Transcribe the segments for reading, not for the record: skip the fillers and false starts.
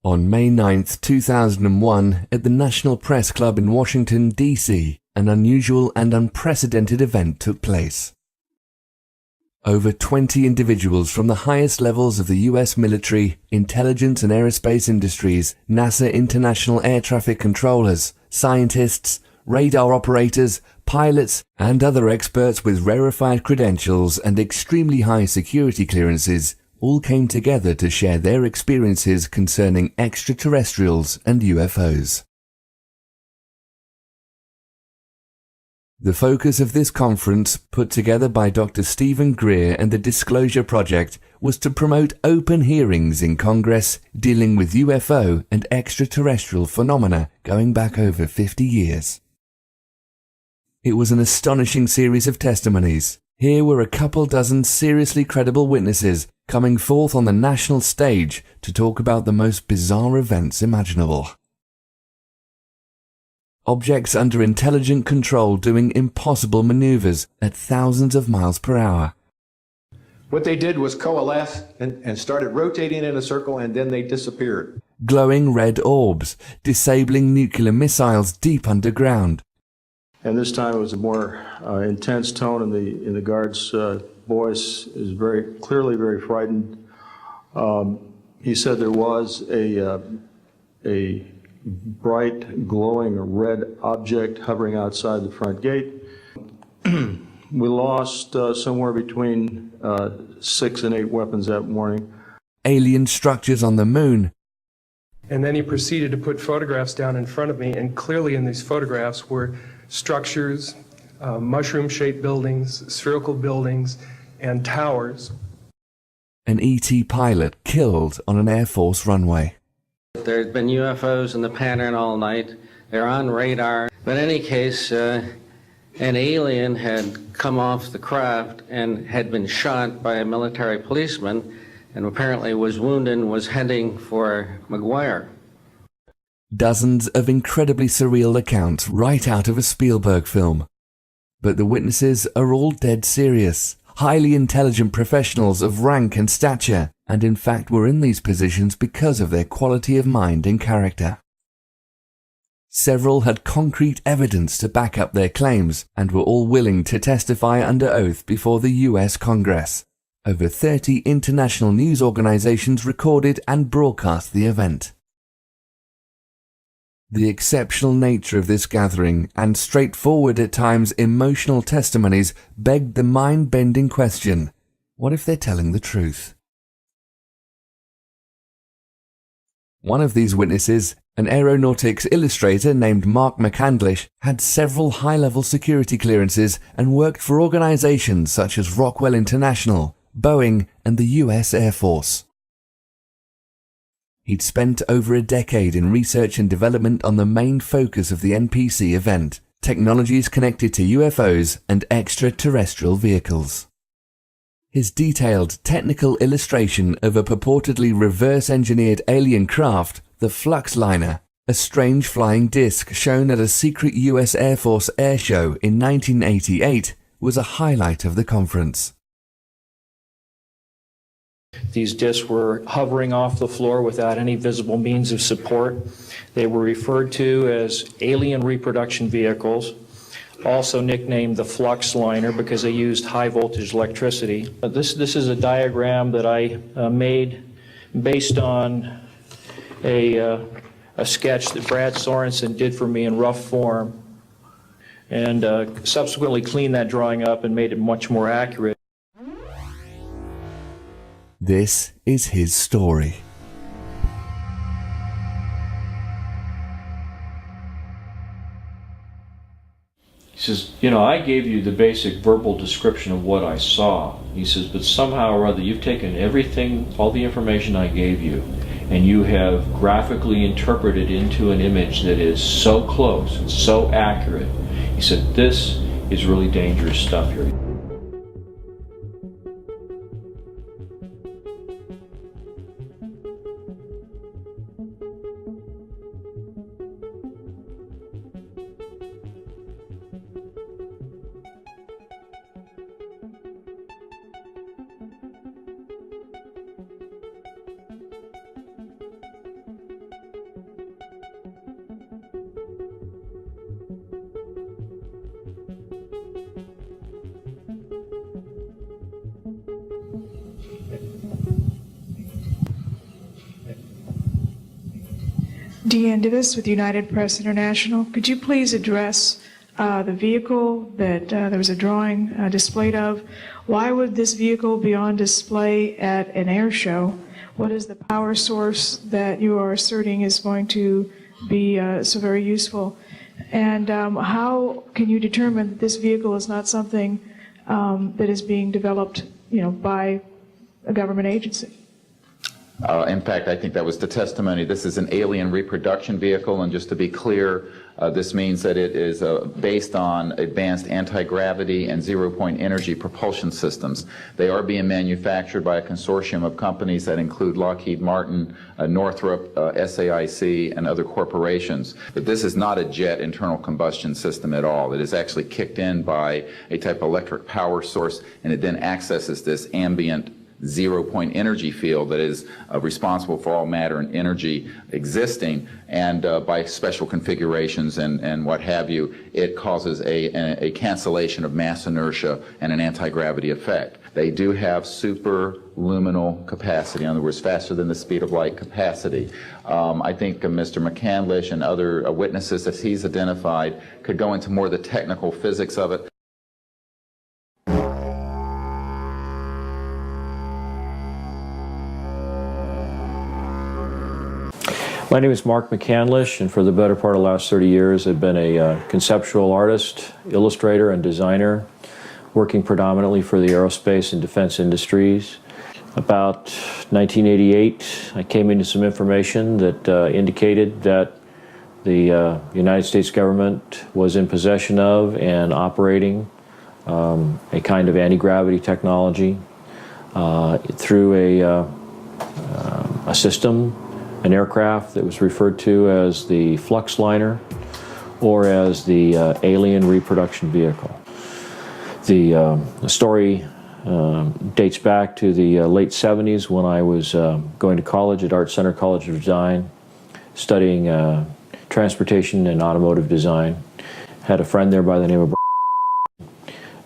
On May 9, 2001, at the National Press Club in Washington, D.C., an unusual and unprecedented event took place. Over 20 individuals from the highest levels of the U.S. military, intelligence and aerospace industries, NASA international air traffic controllers, scientists, radar operators, pilots, and other experts with rarefied credentials and extremely high security clearances all came together to share their experiences concerning extraterrestrials and UFOs. The focus of this conference, put together by Dr. Stephen Greer and the Disclosure Project, was to promote open hearings in Congress dealing with UFO and extraterrestrial phenomena going back over 50 years. It was an astonishing series of testimonies. Here were a couple dozen seriously credible witnesses coming forth on the national stage to talk about the most bizarre events imaginable. Objects under intelligent control doing impossible maneuvers at thousands of miles per hour. What they did was coalesce and started rotating in a circle, and then they disappeared. Glowing red orbs, disabling nuclear missiles deep underground. And this time it was a more intense tone in the guard's voice. It was very clearly very frightened. He said there was a bright, glowing red object hovering outside the front gate. We lost somewhere between 6 and 8 weapons that morning. Alien structures on the moon. And then he proceeded to put photographs down in front of me, and clearly in these photographs were structures, mushroom-shaped buildings, spherical buildings, and towers. An ET pilot killed on an Air Force runway. There's been UFOs in the pattern all night. They're on radar. But in any case, an alien had come off the craft and had been shot by a military policeman, and apparently was wounded and was heading for McGuire. Dozens of incredibly surreal accounts right out of a Spielberg film. But the witnesses are all dead serious, highly intelligent professionals of rank and stature, and in fact were in these positions because of their quality of mind and character. Several had concrete evidence to back up their claims and were all willing to testify under oath before the US Congress. Over 30 international news organizations recorded and broadcast the event. The exceptional nature of this gathering and straightforward at times emotional testimonies begged the mind-bending question, what if they're telling the truth? One of these witnesses, an aeronautics illustrator named Mark McCandish, had several high-level security clearances and worked for organizations such as Rockwell International, Boeing, and the US Air Force. He'd spent over a decade in research and development on the main focus of the NPC event, technologies connected to UFOs and extraterrestrial vehicles. His detailed technical illustration of a purportedly reverse-engineered alien craft, the Flux Liner, a strange flying disc shown at a secret US Air Force air show in 1988, was a highlight of the conference. These discs were hovering off the floor without any visible means of support. They were referred to as alien reproduction vehicles, also nicknamed the Flux Liner because they used high voltage electricity. This is a diagram that I made based on a sketch that Brad Sorensen did for me in rough form, and subsequently cleaned that drawing up and made it much more accurate. This is his story. He says, you know, I gave you the basic verbal description of what I saw. He says, but somehow or other you've taken everything, all the information I gave you, and you have graphically interpreted into an image that is so close and so accurate. He said, this is really dangerous stuff here. Deanne Divis with United Press International. Could you please address the vehicle that there was a drawing displayed of? Why would this vehicle be on display at an air show? What is the power source that you are asserting is going to be so very useful? And how can you determine that this vehicle is not something that is being developed, by a government agency? In fact, I think that was the testimony. This is an alien reproduction vehicle, and just to be clear, this means that it is based on advanced anti-gravity and zero-point energy propulsion systems. They are being manufactured by a consortium of companies that include Lockheed Martin, Northrop, SAIC, and other corporations. But this is not a jet internal combustion system at all. It is actually kicked in by a type of electric power source, and it then accesses this ambient zero-point energy field that is responsible for all matter and energy existing, and by special configurations and what have you, it causes a cancellation of mass inertia and an anti-gravity effect. They do have superluminal capacity, in other words, faster than the speed of light capacity. I think Mr. McCandlish and other witnesses that he's identified could go into more of the technical physics of it. My name is Mark McCandish, and for the better part of the last 30 years I've been a conceptual artist, illustrator, and designer, working predominantly for the aerospace and defense industries. About 1988, I came into some information that indicated that the United States government was in possession of and operating a kind of anti-gravity technology through a system, an aircraft that was referred to as the flux liner or as the alien reproduction vehicle. The story dates back to the late 70s when I was going to college at Art Center College of Design, studying transportation and automotive design. Had a friend there by the name of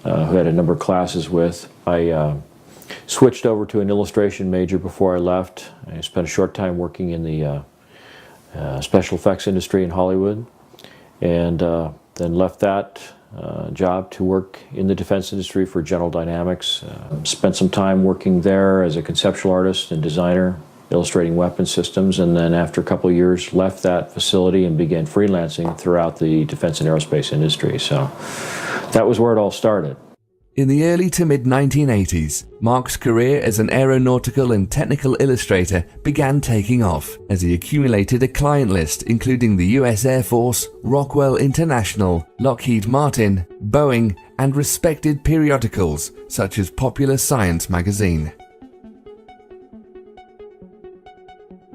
who had a number of classes with. I switched over to an illustration major before I left. I spent a short time working in the special effects industry in Hollywood, and then left that job to work in the defense industry for General Dynamics. Spent some time working there as a conceptual artist and designer, illustrating weapon systems, and then after a couple of years left that facility and began freelancing throughout the defense and aerospace industry. So that was where it all started. In the early to mid-1980s, Mark's career as an aeronautical and technical illustrator began taking off as he accumulated a client list including the US Air Force, Rockwell International, Lockheed Martin, Boeing, and respected periodicals such as Popular Science magazine.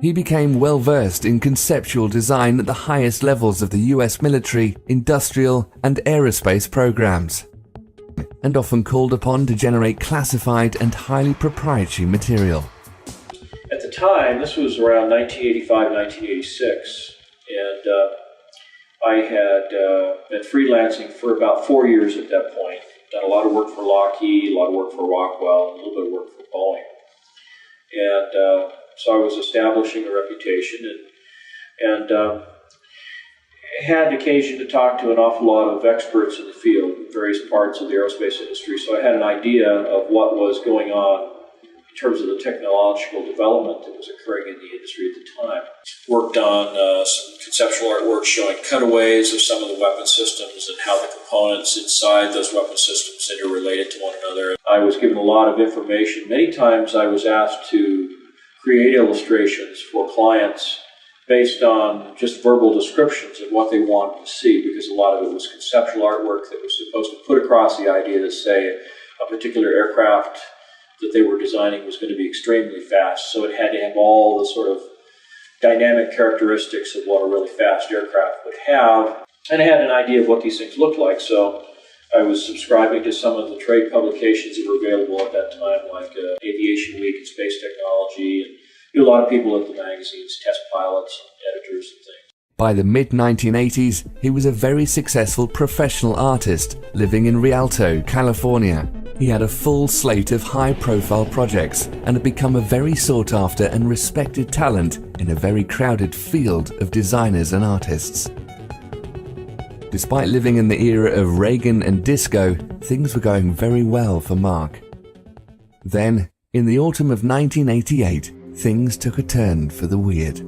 He became well-versed in conceptual design at the highest levels of the US military, industrial, and aerospace programs, and often called upon to generate classified and highly proprietary material. At the time, this was around 1985, 1986, and I had been freelancing for about 4 years at that point. Done a lot of work for Lockheed, a lot of work for Rockwell, and a little bit of work for Boeing. And so I was establishing a reputation, and had occasion to talk to an awful lot of experts in the field, various parts of the aerospace industry, so I had an idea of what was going on in terms of the technological development that was occurring in the industry at the time. Worked on some conceptual artwork showing cutaways of some of the weapon systems and how the components inside those weapon systems interrelated to one another. I was given a lot of information. Many times I was asked to create illustrations for clients based on just verbal descriptions of what they wanted to see, because a lot of it was conceptual artwork that was supposed to put across the idea that, say, a particular aircraft that they were designing was going to be extremely fast, so it had to have all the sort of dynamic characteristics of what a really fast aircraft would have, and I had an idea of what these things looked like, so I was subscribing to some of the trade publications that were available at that time, like Aviation Week and Space Technology, and a lot of people at the magazines, test pilots, editors, and things. By the mid-1980s, he was a very successful professional artist living in Rialto, California, He had a full slate of high-profile projects and had become a very sought-after and respected talent in a very crowded field of designers and artists. Despite living in the era of Reagan and disco, things were going very well for Mark. Then, in the autumn of 1988, things took a turn for the weird.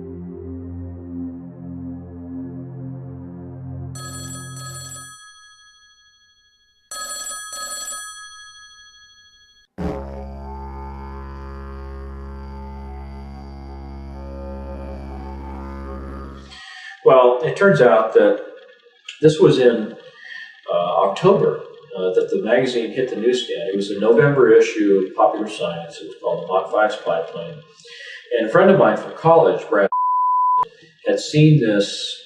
Well, it turns out that this was in October that the magazine hit the newsstand. It was a November issue of Popular Science. It was called the Mach 5 Spy Plane. And a friend of mine from college, Brad, had seen this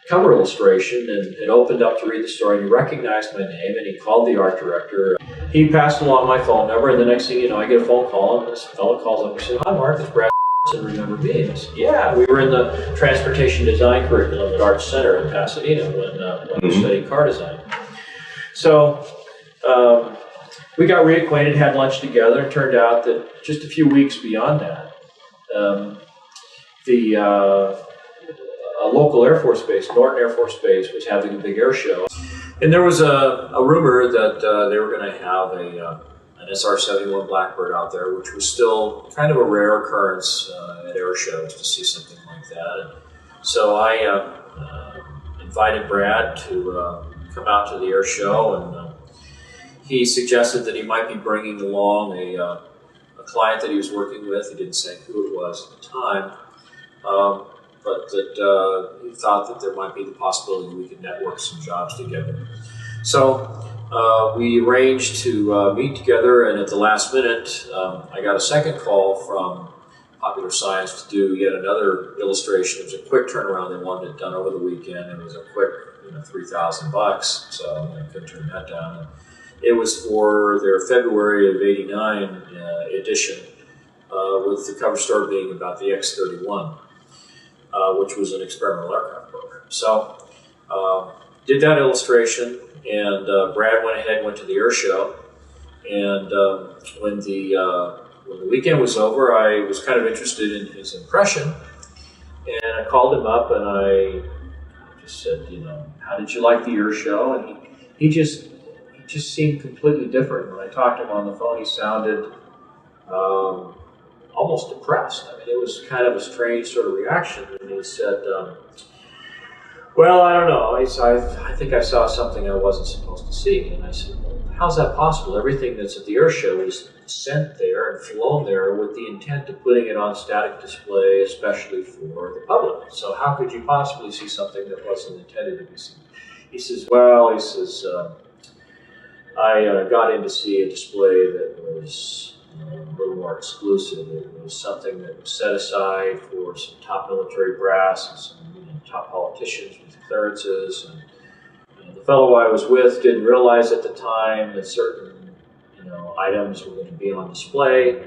cover illustration and had opened up to read the story, and he recognized my name, and he called the art director. He passed along my phone number, and the next thing you know, I get a phone call, and this fellow calls up and says, "Hi, Mark, it's Brad. And remember me?" And I said, "Yeah, we were in the transportation design curriculum at Art Center in Pasadena when we studied car design." So we got reacquainted, had lunch together. It turned out that just a few weeks beyond that, a local Air Force base, Norton Air Force Base, was having a big air show. And there was a rumor that they were going to have an SR-71 Blackbird out there, which was still kind of a rare occurrence at air shows to see something like that. And so I invited Brad to come out to the air show, and he suggested that he might be bringing along a client that he was working with. He didn't say who it was at the time, but that he thought that there might be the possibility we could network some jobs together. So we arranged to meet together, and at the last minute, I got a second call from Popular Science to do yet another illustration. It was a quick turnaround. They wanted it done over the weekend. It was a quick, $3,000, so I couldn't turn that down. And it was for their February of '89 edition, with the cover story being about the X-31, which was an experimental aircraft program. So did that illustration. And Brad went ahead and went to the air show. And when the weekend was over, I was kind of interested in his impression. And I called him up and I just said, how did you like the air show? And he just seemed completely different. When I talked to him on the phone, he sounded almost depressed. I mean, it was kind of a strange sort of reaction. And he said, "Well, I don't know. I think I saw something I wasn't supposed to see." And I said, "Well, how's that possible? Everything that's at the air show is sent there and flown there with the intent of putting it on static display, especially for the public. So how could you possibly see something that wasn't intended to be seen?" He says, I got in to see a display that was a little more exclusive. It was something that was set aside for some top military brass and some top politicians with clearances. And the fellow I was with didn't realize at the time that certain items were going to be on display.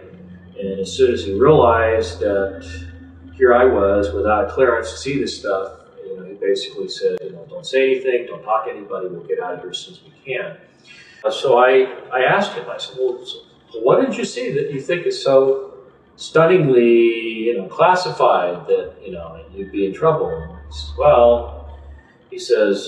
And as soon as he realized that here I was without a clearance to see this stuff, he basically said, "Don't say anything, don't talk to anybody, we'll get out of here as soon as we can." So I asked him, I said, "Well, what did you see that you think is so stunningly, classified that, you'd be in trouble?" And he says, "Well," he says,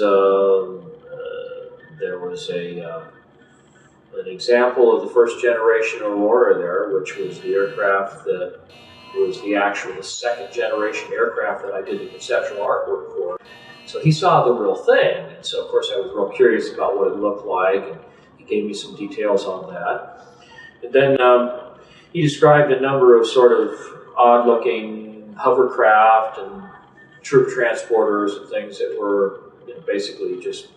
"there was an example of the first generation Aurora there, which was the aircraft that was the second generation aircraft that I did the conceptual artwork for." So he saw the real thing. And so, of course, I was real curious about what it looked like. And he gave me some details on that. And then he described a number of sort of odd-looking hovercraft and troop transporters and things that were basically just,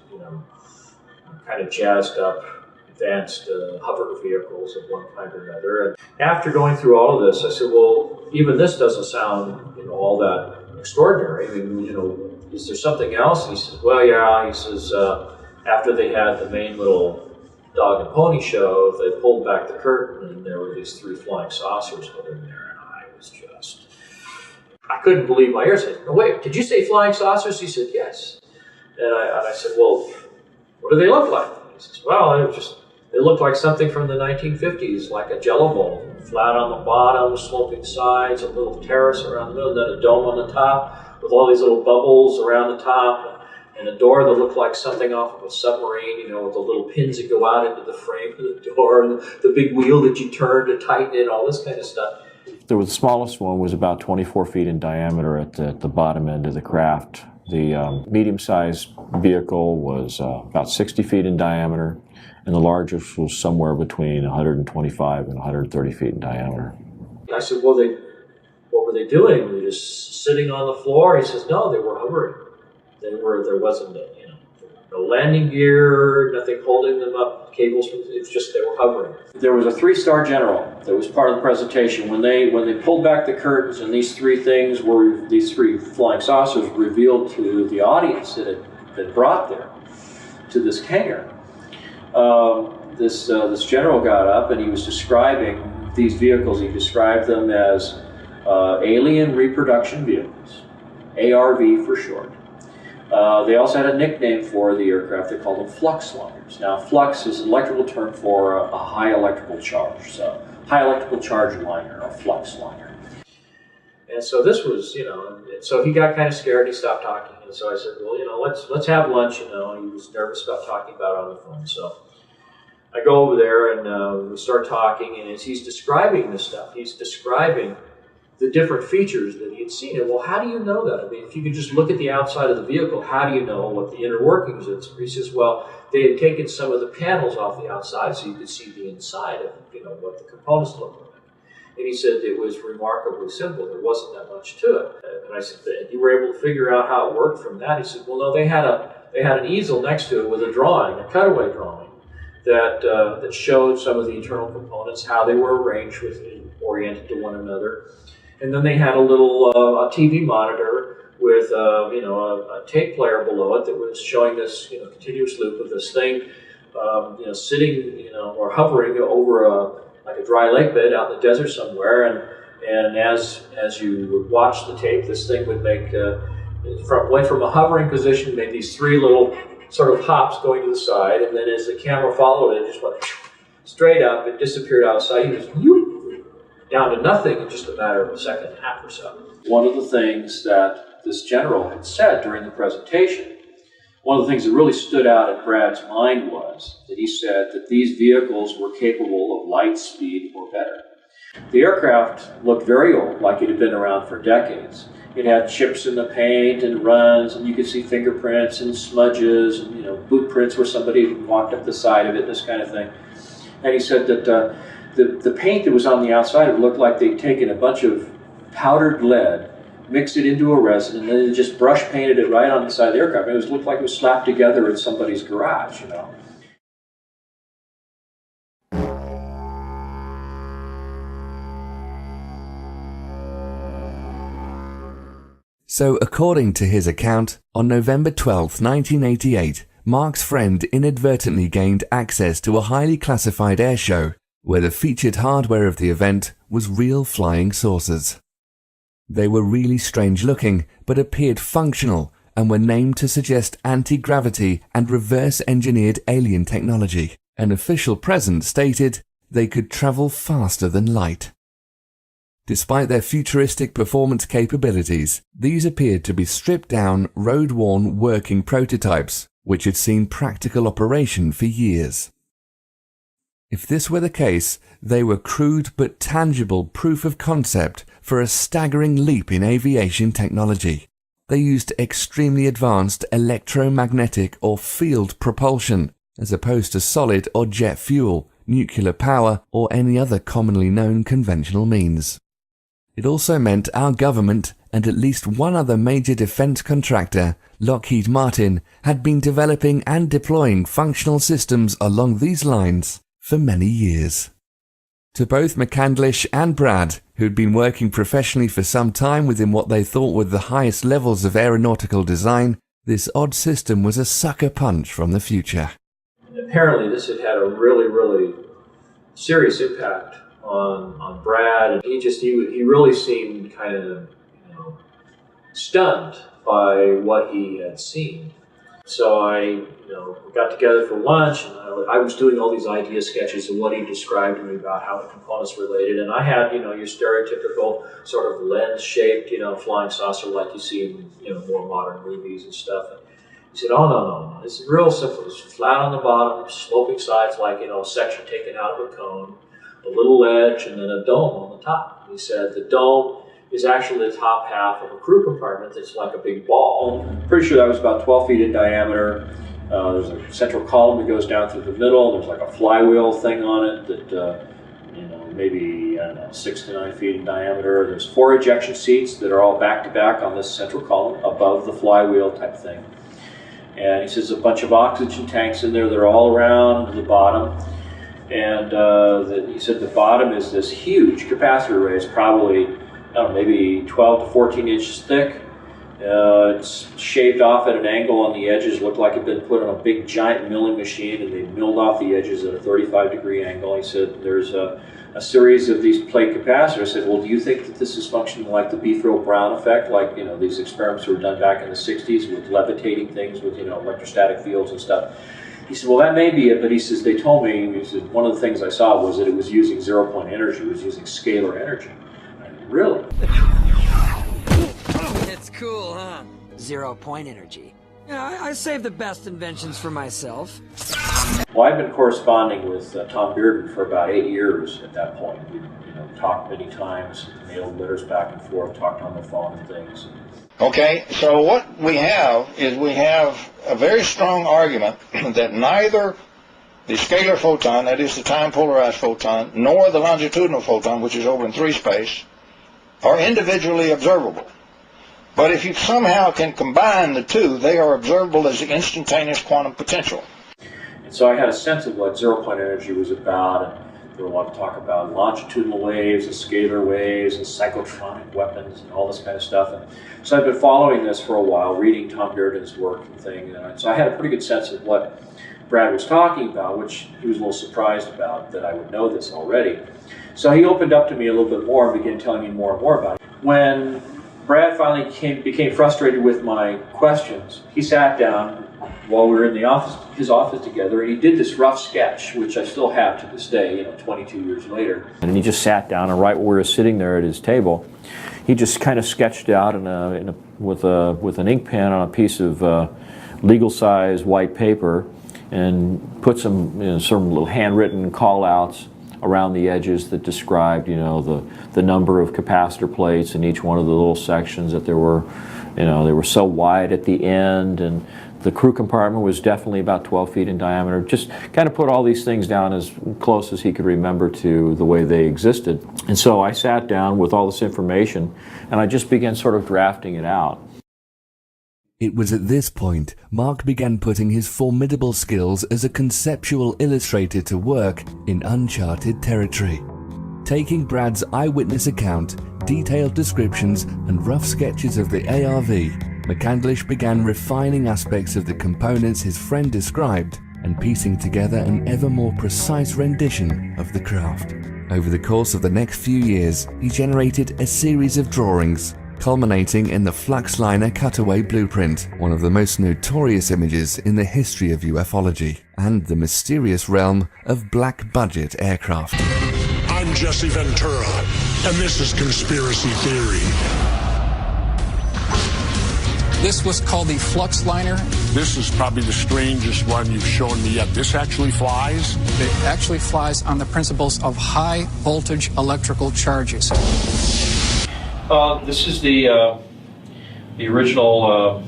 kind of jazzed up, advanced hover vehicles of one kind or another. And after going through all of this, I said, "Well, even this doesn't sound, all that extraordinary. I mean, is there something else?" And he says, "Well, yeah." He says, after they had the main little dog and pony show, they pulled back the curtain and there were these 3 flying saucers hovering there. And I couldn't believe my ears. I said, "No, wait, did you say flying saucers?" He said, "Yes." And I said, "Well, what do they look like?" He says, "Well, It looked like something from the 1950s, like a jello bowl, flat on the bottom, sloping sides, a little terrace around the middle, then a dome on the top with all these little bubbles around the top, and a door that looked like something off of a submarine, you know, with the little pins that go out into the frame of the door, and the big wheel that you turn to tighten it, all this kind of stuff. The smallest one was about 24 feet in diameter at the bottom end of the craft. The medium-sized vehicle was about 60 feet in diameter, and the largest was somewhere between 125 and 130 feet in diameter. I said, well, what were they doing? Were they just sitting on the floor? He says, no, they were hovering. There wasn't, you know, no landing gear, nothing holding them up, cables. It's just they were hovering. There was a 3-star general that was part of the presentation. When they pulled back the curtains and these three flying saucers revealed to the audience that had been brought there to this hangar, this general got up and he was describing these vehicles. He described them as alien reproduction vehicles, ARV for short. They also had a nickname for the aircraft. They called them flux liners. Now, flux is an electrical term for a high electrical charge. So, high electrical charge liner, or flux liner. And so this was, you know, and so he got kind of scared. He stopped talking. And so I said, well, you know, let's have lunch. You know, he was nervous about talking about it on the phone. So I go over there and we start talking. And as he's describing this stuff, he's describing the different features that he had seen. And well, how do you know that? I mean, if you could just look at the outside of the vehicle, how do you know what the inner workings is? He says, well, they had taken some of the panels off the outside so you could see the inside of, you know, what the components looked like. And he said it was remarkably simple. There wasn't that much to it. And I said, you were able to figure out how it worked from that? He said, well, no, they had an easel next to it with a drawing, a cutaway drawing, that showed some of the internal components, how they were arranged oriented to one another. And then they had a little a TV monitor with you know, a tape player below it that was showing this, you know, continuous loop of this thing, you know, sitting, you know, or hovering over like a dry lake bed out in the desert somewhere. And as you would watch the tape, this thing would make went from a hovering position, made these 3 little sort of hops going to the side, and then as the camera followed it, just went straight up. It disappeared outside. You just down to nothing in just a matter of a second and a half or so. One of the things that this general had said during the presentation, one of the things that really stood out in Brad's mind was that he said that these vehicles were capable of light speed or better. The aircraft looked very old, like it had been around for decades. It had chips in the paint and runs, and you could see fingerprints and smudges and, you know, boot prints where somebody walked up the side of it, this kind of thing. And he said that the paint that was on the outside, it looked like they'd taken a bunch of powdered lead, mixed it into a resin, and then just brush painted it right on the side of the aircraft. It looked like it was slapped together in somebody's garage, you know. So, according to his account, on November 12, 1988, Mark's friend inadvertently gained access to a highly classified airshow where the featured hardware of the event was real flying saucers. They were really strange looking, but appeared functional and were named to suggest anti-gravity and reverse-engineered alien technology. An official present stated they could travel faster than light. Despite their futuristic performance capabilities, these appeared to be stripped-down, road-worn working prototypes, which had seen practical operation for years. If this were the case, they were crude but tangible proof of concept for a staggering leap in aviation technology. They used extremely advanced electromagnetic or field propulsion, as opposed to solid or jet fuel, nuclear power, or any other commonly known conventional means. It also meant our government and at least one other major defense contractor, Lockheed Martin, had been developing and deploying functional systems along these lines for many years. To both McCandlish and Brad, who'd been working professionally for some time within what they thought were the highest levels of aeronautical design, this odd system was a sucker punch from the future. Apparently this had had a really, really serious impact on Brad, and he really seemed kind of, you know, stunned by what he had seen. So we got together for lunch, and I was doing all these idea sketches of what he described to me about how the components related. And I had, your stereotypical sort of lens-shaped, flying saucer like you see in, more modern movies and stuff. And he said, oh, no. It's real simple. It's flat on the bottom, sloping sides like, a section taken out of a cone, a little ledge, and then a dome on the top. And he said the dome is actually the top half of a crew compartment that's like a big ball. I'm pretty sure that was about 12 feet in diameter. There's a central column that goes down through the middle. There's like a flywheel thing on it that, maybe, 6 to 9 feet in diameter. There's 4 ejection seats that are all back to back on this central column above the flywheel type thing. And he says a bunch of oxygen tanks in there. They're all around the bottom. And he said the bottom is this huge capacitor array. It's probably, maybe 12 to 14 inches thick. It's shaved off at an angle on the edges. Looked like it had been put on a big giant milling machine, and they milled off the edges at a 35-degree angle. He said there's a series of these plate capacitors. I said, well, do you think that this is functioning like the Beefril-Brown effect, like these experiments were done back in the 60s with levitating things with electrostatic fields and stuff? He said, well, that may be it, but he says they told me, he said, one of the things I saw was that it was using zero-point energy. It was using scalar energy. Really? It's cool, huh? 0-point energy. I save the best inventions for myself. Well, I've been corresponding with Tom Bearden for about 8 years at that point. We, talked many times, mailed letters back and forth, talked on the phone and things. Okay, so what we have is we have a very strong argument that neither the scalar photon, that is the time-polarized photon, nor the longitudinal photon, which is over in 3 space, are individually observable. But if you somehow can combine the two, they are observable as the instantaneous quantum potential. And so I had a sense of what zero-point energy was about, and there were a lot of talk about longitudinal waves and scalar waves and cyclotronic weapons and all this kind of stuff. And so I've been following this for a while, reading Tom Bearden's work and things. And so I had a pretty good sense of what Brad was talking about, which he was a little surprised about that I would know this already. So he opened up to me a little bit more and began telling me more and more about it. When Brad finally became frustrated with my questions, he sat down while we were in his office together, and he did this rough sketch, which I still have to this day, 22 years later. And he just sat down, and right where we were sitting there at his table, he just kind of sketched out with an ink pen on a piece of legal-size white paper, and put some some little handwritten call-outs around the edges that described, the number of capacitor plates in each one of the little sections, that there were, they were so wide at the end, and the crew compartment was definitely about 12 feet in diameter. Just kind of put all these things down as close as he could remember to the way they existed. And so I sat down with all this information, and I just began sort of drafting it out. It was at this point Mark began putting his formidable skills as a conceptual illustrator to work in uncharted territory. Taking Brad's eyewitness account, detailed descriptions, and rough sketches of the ARV, McCandlish began refining aspects of the components his friend described and piecing together an ever more precise rendition of the craft. Over the course of the next few years, he generated a series of drawings, culminating in the Fluxliner cutaway blueprint, one of the most notorious images in the history of ufology, and the mysterious realm of black-budget aircraft. I'm Jesse Ventura, and this is Conspiracy Theory. This was called the Fluxliner. This is probably the strangest one you've shown me yet. This actually flies? It actually flies on the principles of high voltage electrical charges. This is the original,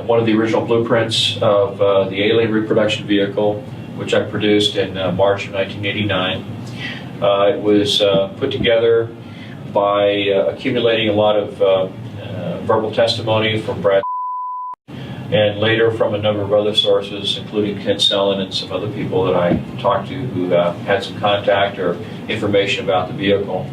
one of the original blueprints of the alien reproduction vehicle, which I produced in March of 1989. It was put together by accumulating a lot of verbal testimony from Brad and later from a number of other sources, including Ken Sellen and some other people that I talked to who had some contact or information about the vehicle.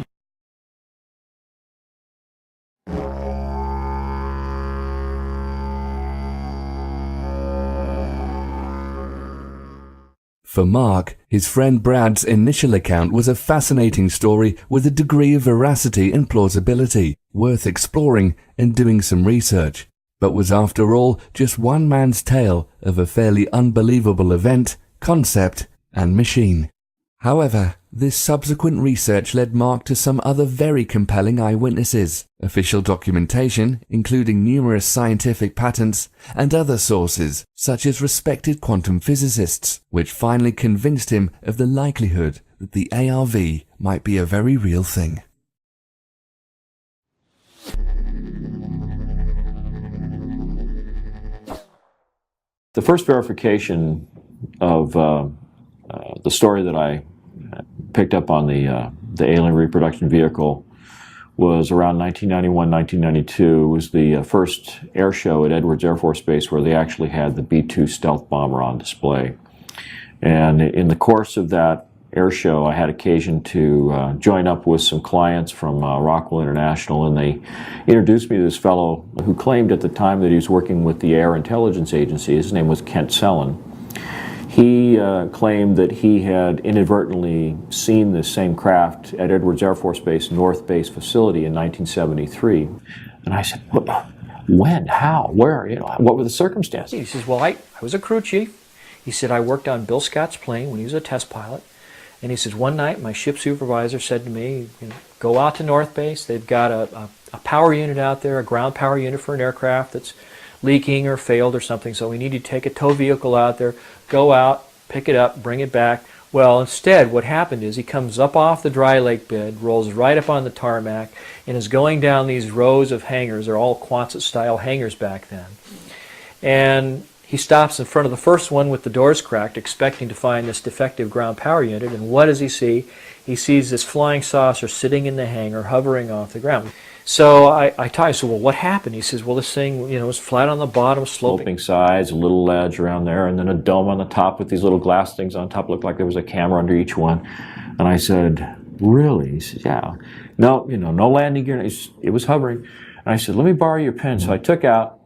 For Mark, his friend Brad's initial account was a fascinating story with a degree of veracity and plausibility, worth exploring and doing some research. but was after all just one man's tale of a fairly unbelievable event, concept, and machine. However, this subsequent research led Mark to some other very compelling eyewitnesses, official documentation, including numerous scientific patents, and other sources, such as respected quantum physicists, which finally convinced him of the likelihood that the ARV might be a very real thing. The first verification of the story that I picked up on the alien reproduction vehicle was around 1991, 1992. It was the first air show at Edwards Air Force Base where they actually had the B-2 stealth bomber on display. And in the course of that air show, I had occasion to join up with some clients from Rockwell International, and they introduced me to this fellow who claimed at the time that he was working with the Air Intelligence Agency. His name was Kent Sellen. He claimed that he had inadvertently seen this same craft at Edwards Air Force Base North Base facility in 1973. And I said, when, how, where, what were the circumstances? He says, well, I was a crew chief. He said, I worked on Bill Scott's plane when he was a test pilot. And he says, one night my ship supervisor said to me, go out to North Base. They've got a power unit out there, a ground power unit for an aircraft that's leaking or failed or something, so we need to take a tow vehicle out there, go out, pick it up, bring it back. Well, instead, what happened is he comes up off the dry lake bed, rolls right up on the tarmac, and is going down these rows of hangars. They're all Quonset-style hangars back then. And he stops in front of the first one with the doors cracked, expecting to find this defective ground power unit, and what does he see? He sees this flying saucer sitting in the hangar, hovering off the ground. So I said, well, what happened? He says, well, this thing, was flat on the bottom, sloping sides, a little ledge around there, and then a dome on the top with these little glass things on top. Looked like there was a camera under each one. And I said, really? He said, yeah. No, no landing gear. It was hovering. And I said, let me borrow your pen. So I took out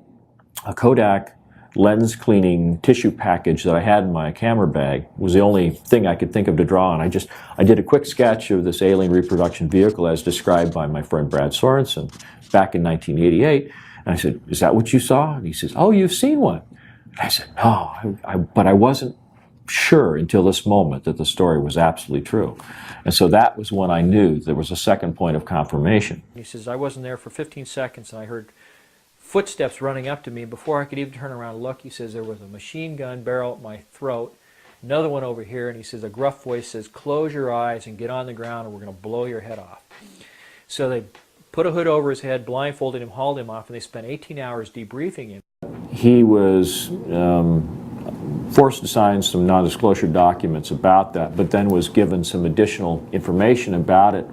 a Kodak lens cleaning tissue package that I had in my camera bag. It was the only thing I could think of to draw on. I did a quick sketch of this alien reproduction vehicle as described by my friend Brad Sorensen back in 1988. And I said, is that what you saw? And he says, oh, you've seen one. And I said, no, but I wasn't sure until this moment that the story was absolutely true. And so that was when I knew there was a second point of confirmation. He says, I wasn't there for 15 seconds and I heard footsteps running up to me. Before I could even turn around and look, he says, there was a machine gun barrel at my throat, another one over here, and he says, a gruff voice says, close your eyes and get on the ground or we're going to blow your head off. So they put a hood over his head, blindfolded him, hauled him off, and they spent 18 hours debriefing him. He was forced to sign some non-disclosure documents about that, but then was given some additional information about it,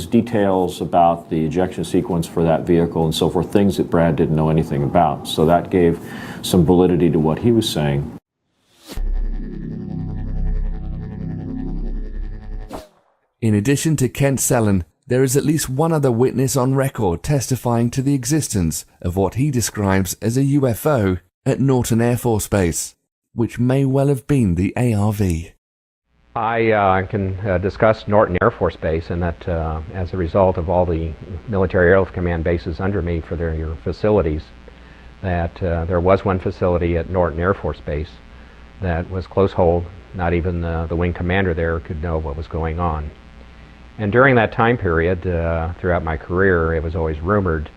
details about the ejection sequence for that vehicle and so forth, things that Brad didn't know anything about. So that gave some validity to what he was saying. In addition to Kent Sellen, there is at least one other witness on record testifying to the existence of what he describes as a UFO at Norton Air Force Base, which may well have been the ARV. I can discuss Norton Air Force Base, and that as a result of all the military airlift command bases under me for their facilities, that there was one facility at Norton Air Force Base that was close hold. Not even the wing commander there could know what was going on. And during that time period, throughout my career, it was always rumored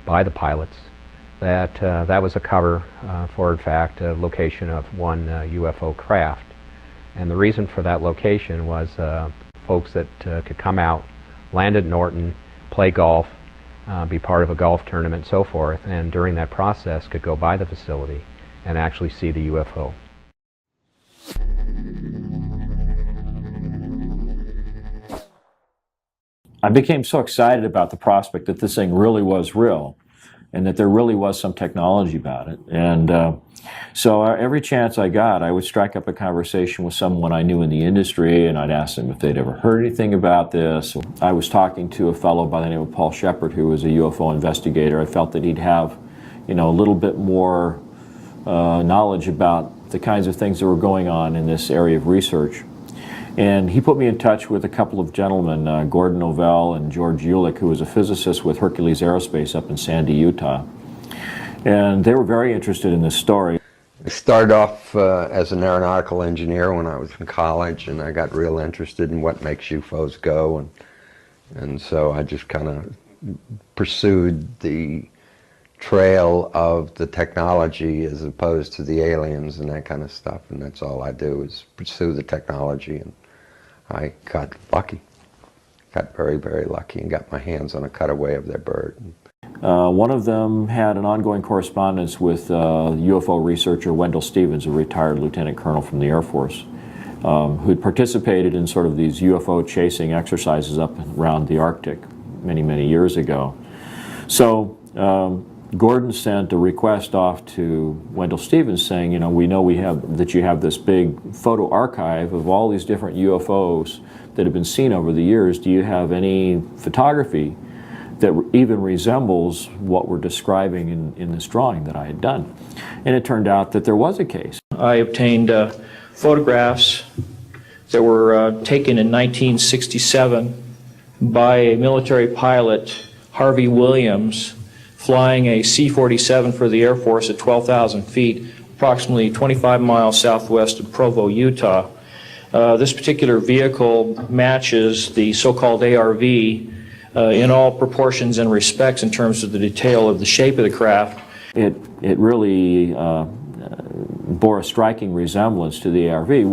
by the pilots that that was a cover for, in fact, a location of one UFO craft. And the reason for that location was folks that could come out, land at Norton, play golf, be part of a golf tournament, and so forth, and during that process could go by the facility and actually see the UFO. I became so excited about the prospect that this thing really was real and that there really was some technology about it. And so every chance I got, I would strike up a conversation with someone I knew in the industry, and I'd ask them if they'd ever heard anything about this. I was talking to a fellow by the name of Paul Shepard, who was a UFO investigator. I felt that he'd have, a little bit more knowledge about the kinds of things that were going on in this area of research. And he put me in touch with a couple of gentlemen, Gordon Ovell and George Ulick, who was a physicist with Hercules Aerospace up in Sandy, Utah. And they were very interested in this story. I started off as an aeronautical engineer when I was in college, and I got real interested in what makes UFOs go, and so I just kind of pursued the trail of the technology as opposed to the aliens and that kind of stuff, and that's all I do is pursue the technology, and I got lucky. Got very, very lucky and got my hands on a cutaway of their bird. One of them had an ongoing correspondence with UFO researcher Wendell Stevens, a retired lieutenant colonel from the Air Force, who had participated in sort of these UFO chasing exercises up around the Arctic many, many years ago. So Gordon sent a request off to Wendell Stevens saying, you know, we know that you have this big photo archive of all these different UFOs that have been seen over the years. Do you have any photography that even resembles what we're describing in this drawing that I had done? And it turned out that there was a case. I obtained photographs that were taken in 1967 by a military pilot, Harvey Williams, flying a C-47 for the Air Force at 12,000 feet, approximately 25 miles southwest of Provo, Utah. This particular vehicle matches the so-called ARV in all proportions and respects in terms of the detail of the shape of the craft. It really bore a striking resemblance to the ARV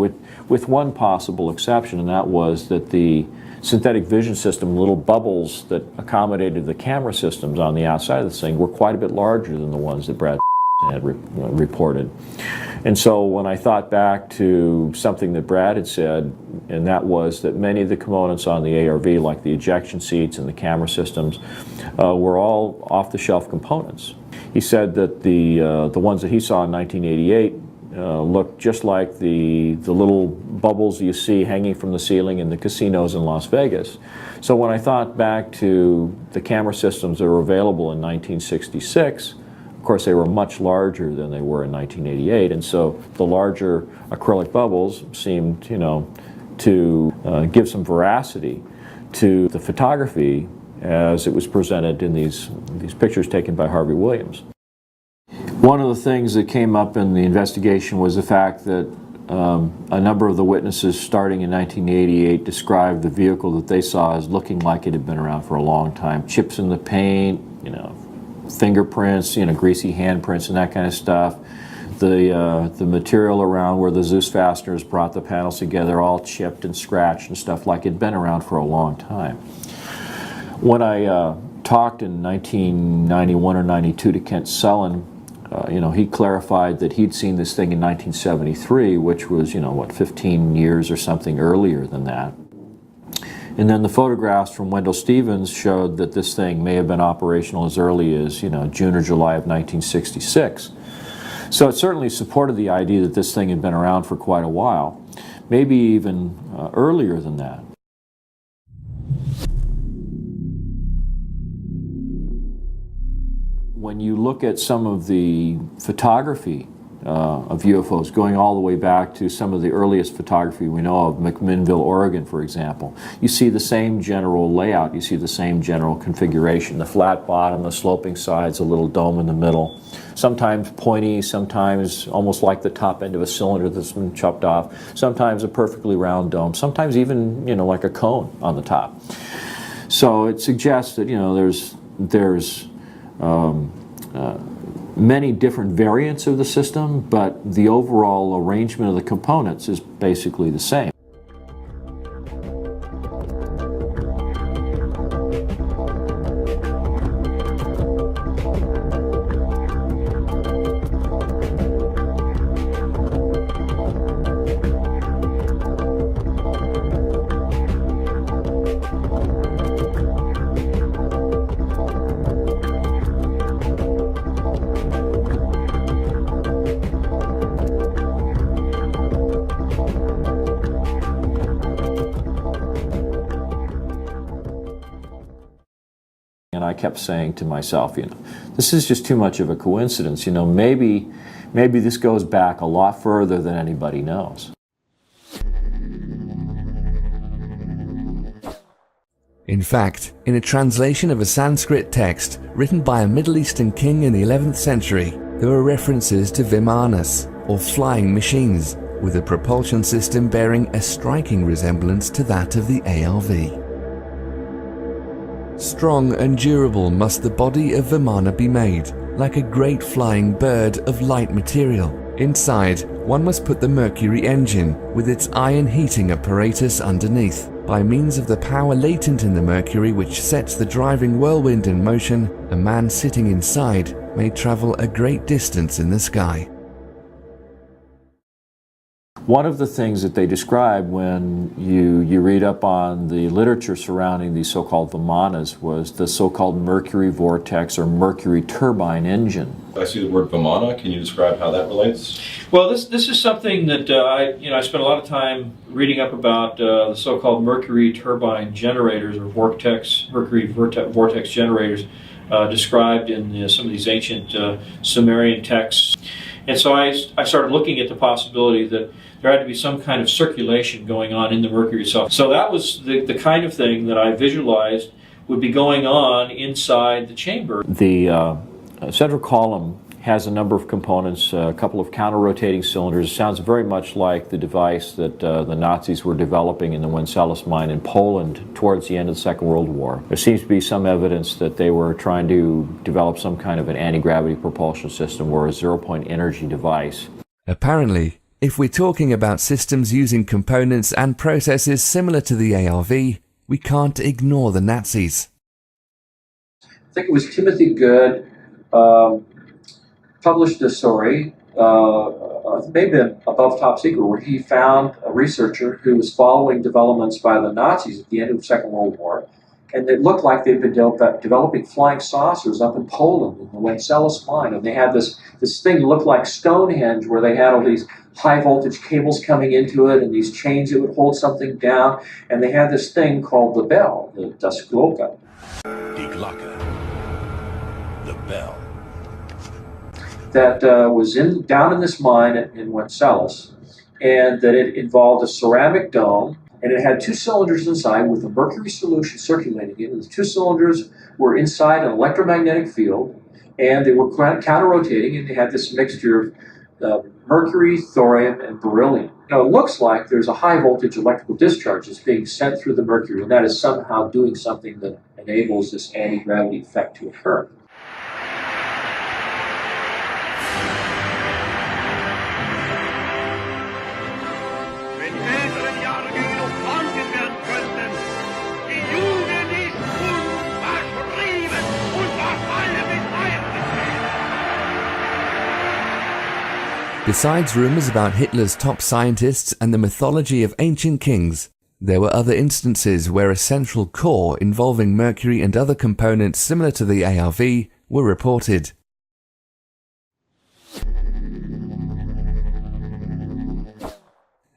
with one possible exception, and that was that the synthetic vision system, little bubbles that accommodated the camera systems on the outside of this thing, were quite a bit larger than the ones that Brad had reported. And so when I thought back to something that Brad had said, and that was that many of the components on the ARV, like the ejection seats and the camera systems, were all off-the-shelf components. He said that the ones that he saw in 1988 looked just like the little bubbles you see hanging from the ceiling in the casinos in Las Vegas. So when I thought back to the camera systems that were available in 1966, of course they were much larger than they were in 1988, and so the larger acrylic bubbles seemed, you know, to give some veracity to the photography as it was presented in these pictures taken by Harvey Williams. One of the things that came up in the investigation was the fact that a number of the witnesses starting in 1988 described the vehicle that they saw as looking like it had been around for a long time. Chips in the paint, you know, fingerprints, you know, greasy handprints and that kind of stuff. The material around where the Zeus fasteners brought the panels together all chipped and scratched and stuff like it'd been around for a long time. When I talked in 1991 or 92 to Kent Sullen, you know, he clarified that he'd seen this thing in 1973, which was, you know, what, 15 years or something earlier than that. And then the photographs from Wendell Stevens showed that this thing may have been operational as early as, you know, June or July of 1966. So it certainly supported the idea that this thing had been around for quite a while, maybe even earlier than that. When you look at some of the photography of UFOs, going all the way back to some of the earliest photography we know of, McMinnville, Oregon, for example, you see the same general layout, you see the same general configuration, the flat bottom, the sloping sides, a little dome in the middle, sometimes pointy, sometimes almost like the top end of a cylinder that's been chopped off, sometimes a perfectly round dome, sometimes even, you know, like a cone on the top. So it suggests that, you know, there's many different variants of the system, but the overall arrangement of the components is basically the same. And I kept saying to myself, you know, this is just too much of a coincidence. You know, maybe this goes back a lot further than anybody knows. In fact, in a translation of a Sanskrit text written by a Middle Eastern king in the 11th century, there were references to vimanas, or flying machines, with a propulsion system bearing a striking resemblance to that of the ARV. Strong and durable must the body of Vimana be made, like a great flying bird of light material. Inside, one must put the Mercury engine, with its iron heating apparatus underneath. By means of the power latent in the Mercury which sets the driving whirlwind in motion, a man sitting inside may travel a great distance in the sky. One of the things that they described when you read up on the literature surrounding these so-called Vimanas was the so-called Mercury vortex or Mercury turbine engine. I see the word Vimana. Can you describe how that relates? Well, this is something that I spent a lot of time reading up about the so-called Mercury turbine generators or Mercury vortex generators described in some of these ancient Sumerian texts. And so I started looking at the possibility that there had to be some kind of circulation going on in the Mercury itself. So that was the kind of thing that I visualized would be going on inside the chamber. The central column has a number of components, a couple of counter-rotating cylinders. It sounds very much like the device that the Nazis were developing in the Wenceslas mine in Poland towards the end of the Second World War. There seems to be some evidence that they were trying to develop some kind of an anti-gravity propulsion system or a zero-point energy device. Apparently, if we're talking about systems using components and processes similar to the ARV, we can't ignore the Nazis. I think it was Timothy Good published a story, maybe above top secret, where he found a researcher who was following developments by the Nazis at the end of the Second World War, and it looked like they'd been developing flying saucers up in Poland in the Wenceslas mine, and they had this thing that looked like Stonehenge, where they had all these high voltage cables coming into it and these chains that would hold something down, and they had this thing called the bell, the Das Glocke. Die Glocke. The bell. That was down in this mine in Wenceslas, and that it involved a ceramic dome, and it had two cylinders inside with a mercury solution circulating in it. And the two cylinders were inside an electromagnetic field, and they were counter-rotating, and they had this mixture of mercury, thorium, and beryllium. Now, it looks like there's a high-voltage electrical discharge that's being sent through the mercury, and that is somehow doing something that enables this anti-gravity effect to occur. Besides rumors about Hitler's top scientists and the mythology of ancient kings, there were other instances where a central core involving mercury and other components similar to the ARV were reported.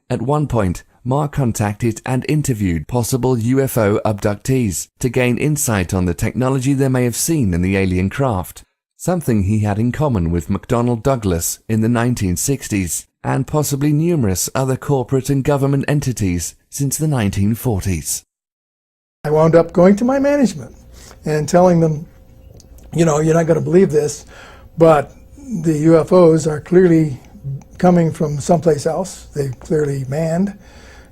At one point, Mark contacted and interviewed possible UFO abductees to gain insight on the technology they may have seen in the alien craft, something he had in common with McDonnell Douglas in the 1960s, and possibly numerous other corporate and government entities since the 1940s. I wound up going to my management and telling them, you know, you're not going to believe this, but the UFOs are clearly coming from someplace else. They're clearly manned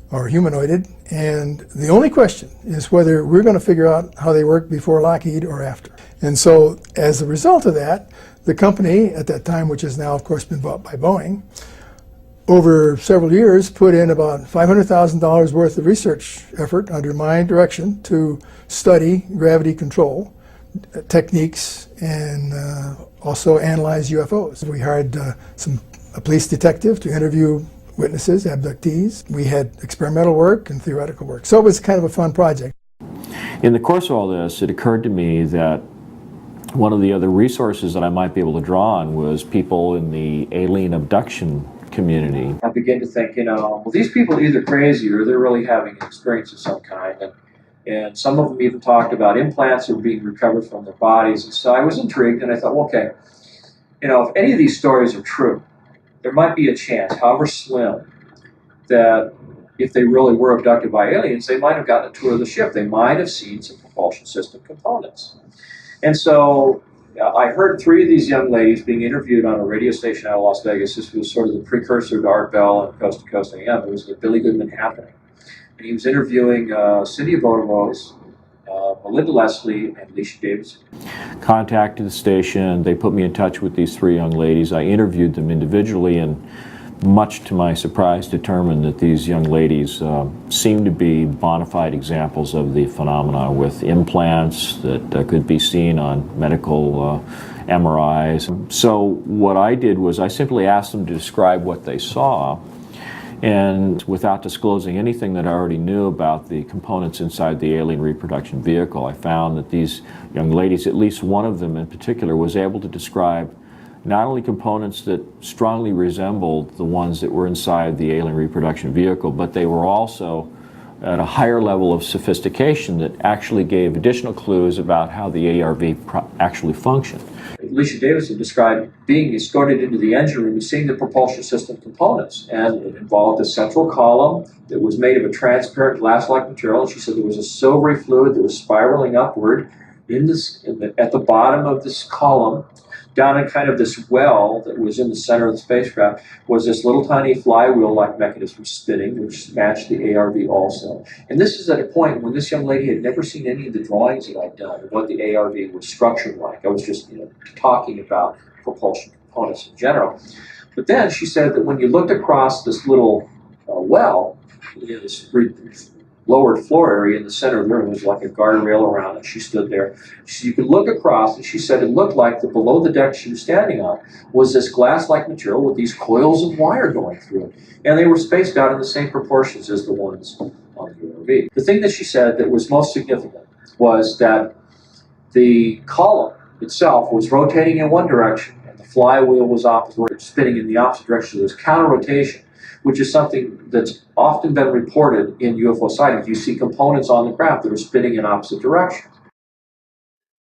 or humanoided, and the only question is whether we're going to figure out how they work before Lockheed or after. And so as a result of that, the company at that time, which has now of course been bought by Boeing, over several years put in about $500,000 worth of research effort under my direction to study gravity control techniques and also analyze UFOs. We hired a police detective to interview witnesses, abductees. We had experimental work and theoretical work. So it was kind of a fun project. In the course of all this, it occurred to me that one of the other resources that I might be able to draw on was people in the alien abduction community. I began to think, you know, well, these people are either crazy or they're really having an experience of some kind. And some of them even talked about implants that were being recovered from their bodies. And so I was intrigued, and I thought, well, okay, you know, if any of these stories are true, there might be a chance, however slim, that if they really were abducted by aliens, they might have gotten a tour of the ship. They might have seen some propulsion system components. And so I heard three of these young ladies being interviewed on a radio station out of Las Vegas. This was sort of the precursor to Art Bell and Coast to Coast AM. It was the Billy Goodman Happening. And he was interviewing Cindy Vodovos, Melinda Leslie, and Alicia Davidson. Contacted the station. They put me in touch with these three young ladies. I interviewed them individually, and much to my surprise determined that these young ladies seemed to be bona fide examples of the phenomena, with implants that could be seen on medical MRIs. So what I did was I simply asked them to describe what they saw, and without disclosing anything that I already knew about the components inside the alien reproduction vehicle, I found that these young ladies, at least one of them in particular, was able to describe not only components that strongly resembled the ones that were inside the alien reproduction vehicle, but they were also at a higher level of sophistication that actually gave additional clues about how the ARV actually functioned. Alicia Davidson described being escorted into the engine room and seeing the propulsion system components. And it involved a central column that was made of a transparent glass-like material. And she said there was a silvery fluid that was spiraling upward at the bottom of this column. Down in kind of this well that was in the center of the spacecraft was this little tiny flywheel-like mechanism spinning, which matched the ARV also. And this is at a point when this young lady had never seen any of the drawings that I'd done of what the ARV was structured like. I was just talking about propulsion components in general. But then she said that when you looked across this little well, this lowered floor area in the center of the room was like a guardrail around it. She stood there. You could look across, and she said it looked like the below the deck she was standing on was this glass-like material with these coils of wire going through it. And they were spaced out in the same proportions as the ones on the ARV. The thing that she said that was most significant was that the column itself was rotating in one direction, and the flywheel was spinning in the opposite direction. There was counter-rotation, which is something that's often been reported in UFO sightings. You see components on the craft that are spinning in opposite directions.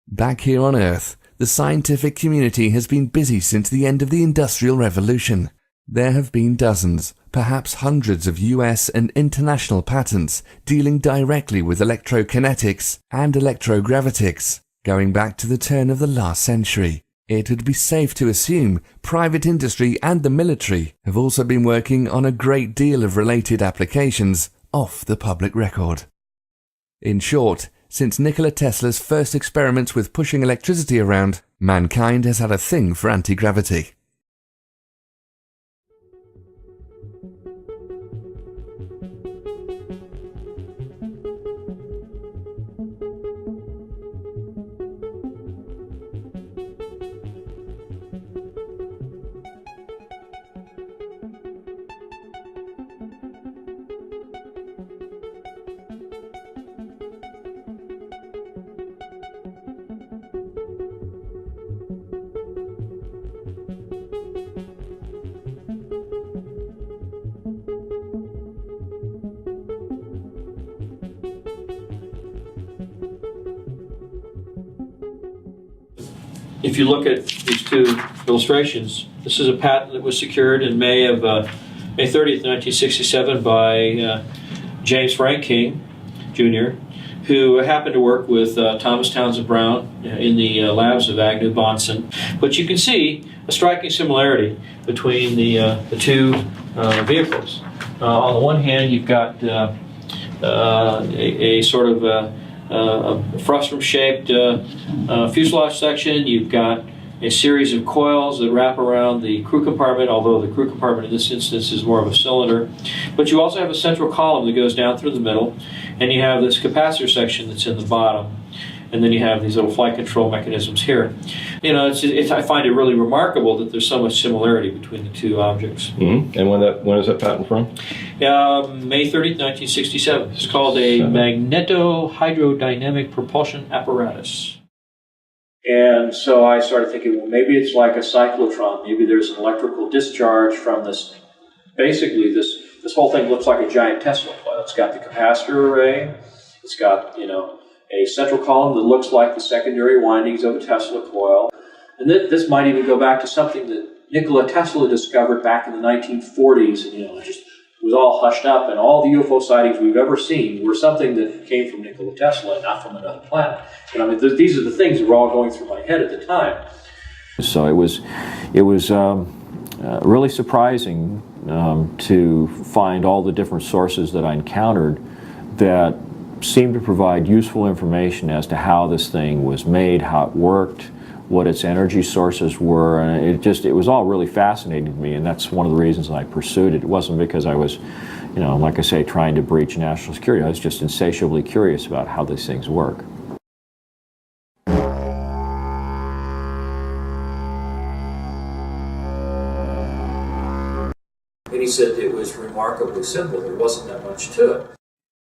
Back here on Earth, the scientific community has been busy since the end of the Industrial Revolution. There have been dozens, perhaps hundreds of US and international patents dealing directly with electrokinetics and electrogravitics, going back to the turn of the last century. It would be safe to assume private industry and the military have also been working on a great deal of related applications off the public record. In short, since Nikola Tesla's first experiments with pushing electricity around, mankind has had a thing for anti-gravity. If you look at these two illustrations, this is a patent that was secured in May 30th, 1967 by James Frank King, Jr., who happened to work with Thomas Townsend Brown in the labs of Agnew Bonson. But you can see a striking similarity between the two vehicles. On the one hand, you've got a sort of a frustrum-shaped fuselage section. You've got a series of coils that wrap around the crew compartment, although the crew compartment in this instance is more of a cylinder. But you also have a central column that goes down through the middle, and you have this capacitor section that's in the bottom. And then you have these little flight control mechanisms here. You know, I find it really remarkable that there's so much similarity between the two objects. Mm-hmm. And when is that patent from? May 30th, 1967. It's called a magneto-hydrodynamic propulsion apparatus. And so I started thinking, well, maybe it's like a cyclotron. Maybe there's an electrical discharge from this. Basically, this whole thing looks like a giant Tesla coil. It's got the capacitor array. It's got, a central column that looks like the secondary windings of a Tesla coil. And this might even go back to something that Nikola Tesla discovered back in the 1940s, and just was all hushed up, and all the UFO sightings we've ever seen were something that came from Nikola Tesla, not from another planet. And I mean, these are the things that were all going through my head at the time. So it was really surprising to find all the different sources that I encountered that seemed to provide useful information as to how this thing was made, how it worked, what its energy sources were, and it was all really fascinating to me, and that's one of the reasons I pursued it. It wasn't because I was, like I say, trying to breach national security. I was just insatiably curious about how these things work. And he said it was remarkably simple. There wasn't that much to it.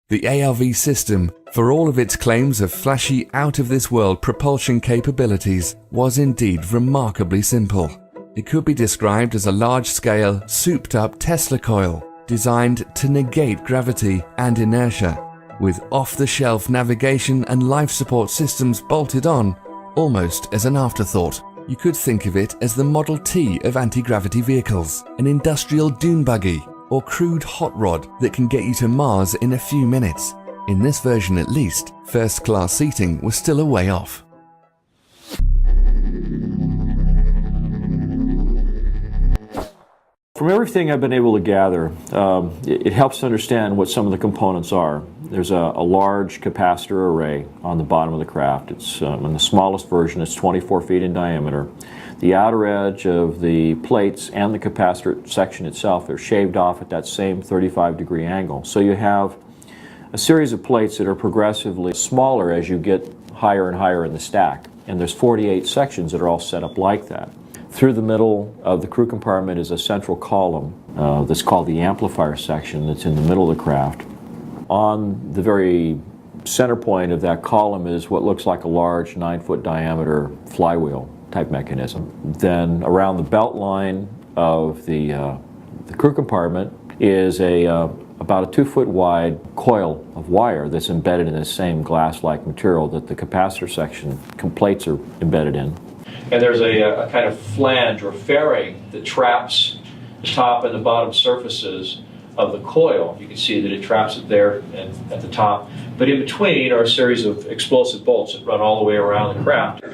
The ARV system, for all of its claims of flashy, out-of-this-world propulsion capabilities, was indeed remarkably simple. It could be described as a large-scale, souped-up Tesla coil, designed to negate gravity and inertia, with off-the-shelf navigation and life support systems bolted on, almost as an afterthought. You could think of it as the Model T of anti-gravity vehicles, an industrial dune buggy, or crude hot rod that can get you to Mars in a few minutes. In this version at least, first-class seating was still a way off. From everything I've been able to gather, it helps to understand what some of the components are. There's a large capacitor array on the bottom of the craft. It's in the smallest version, it's 24 feet in diameter. The outer edge of the plates and the capacitor section itself are shaved off at that same 35-degree angle. So you have a series of plates that are progressively smaller as you get higher and higher in the stack. And there's 48 sections that are all set up like that. Through the middle of the crew compartment is a central column that's called the amplifier section that's in the middle of the craft. On the very center point of that column is what looks like a large 9-foot diameter flywheel type mechanism. Then around the belt line of the crew compartment is about a 2-foot wide coil of wire that's embedded in the same glass-like material that the capacitor section plates are embedded in. And there's a kind of flange or fairing that traps the top and the bottom surfaces of the coil. You can see that it traps it there and at the top. But in between are a series of explosive bolts that run all the way around the craft.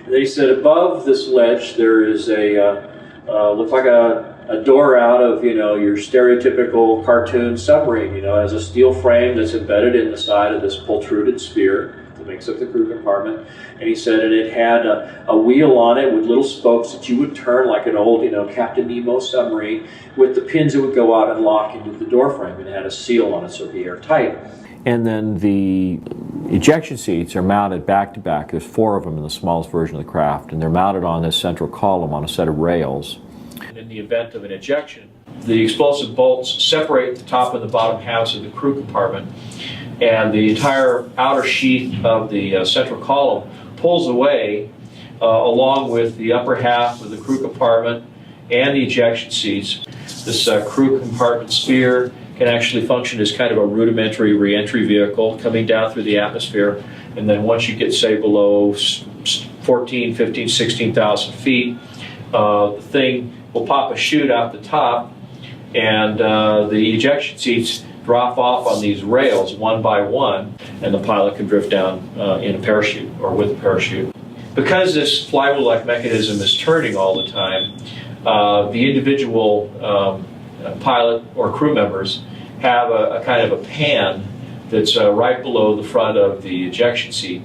They said above this ledge there is looks like a door out of, your stereotypical cartoon submarine, has a steel frame that's embedded in the side of this protruded sphere that makes up the crew compartment. And he said, and it had a wheel on it with little spokes that you would turn like an old, Captain Nemo submarine, with the pins that would go out and lock into the door frame, and it had a seal on it so it'd be airtight. And then the ejection seats are mounted back to back. There's 4 of them in the smallest version of the craft, and they're mounted on this central column on a set of rails. In the event of an ejection, the explosive bolts separate the top and the bottom halves of the crew compartment, and the entire outer sheath of the central column pulls away along with the upper half of the crew compartment and the ejection seats. This crew compartment sphere can actually function as kind of a rudimentary re-entry vehicle coming down through the atmosphere, and then once you get, say, below 14, 15, 16,000 feet, the thing will pop a chute out the top, and the ejection seats drop off on these rails one by one, and the pilot can drift down in a parachute or with a parachute. Because this flywheel-like mechanism is turning all the time, the individual pilot or crew members have a kind of a pan that's right below the front of the ejection seat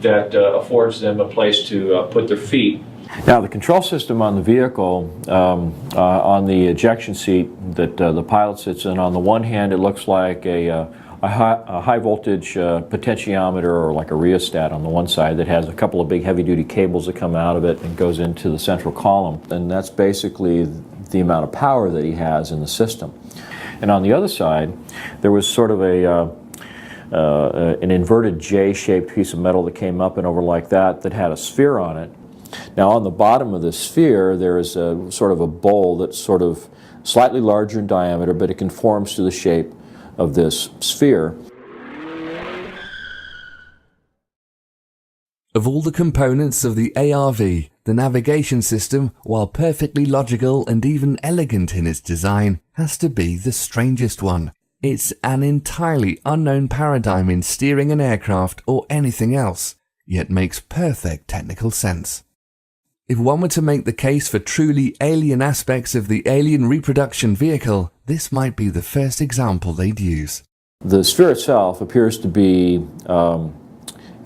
that affords them a place to put their feet. Now, the control system on the vehicle, on the ejection seat that the pilot sits in, on the one hand it looks like a high voltage potentiometer, or like a rheostat on the one side, that has a couple of big heavy duty cables that come out of it and goes into the central column, and that's basically the amount of power that he has in the system. And on the other side there was sort of an inverted J-shaped piece of metal that came up and over like that had a sphere on it. Now, on the bottom of the sphere there is a sort of a bowl that's sort of slightly larger in diameter, but it conforms to the shape of this sphere. Of all the components of the ARV, the navigation system, while perfectly logical and even elegant in its design, has to be the strangest one. It's an entirely unknown paradigm in steering an aircraft or anything else, yet makes perfect technical sense. If one were to make the case for truly alien aspects of the alien reproduction vehicle, this might be the first example they'd use. The sphere itself appears to be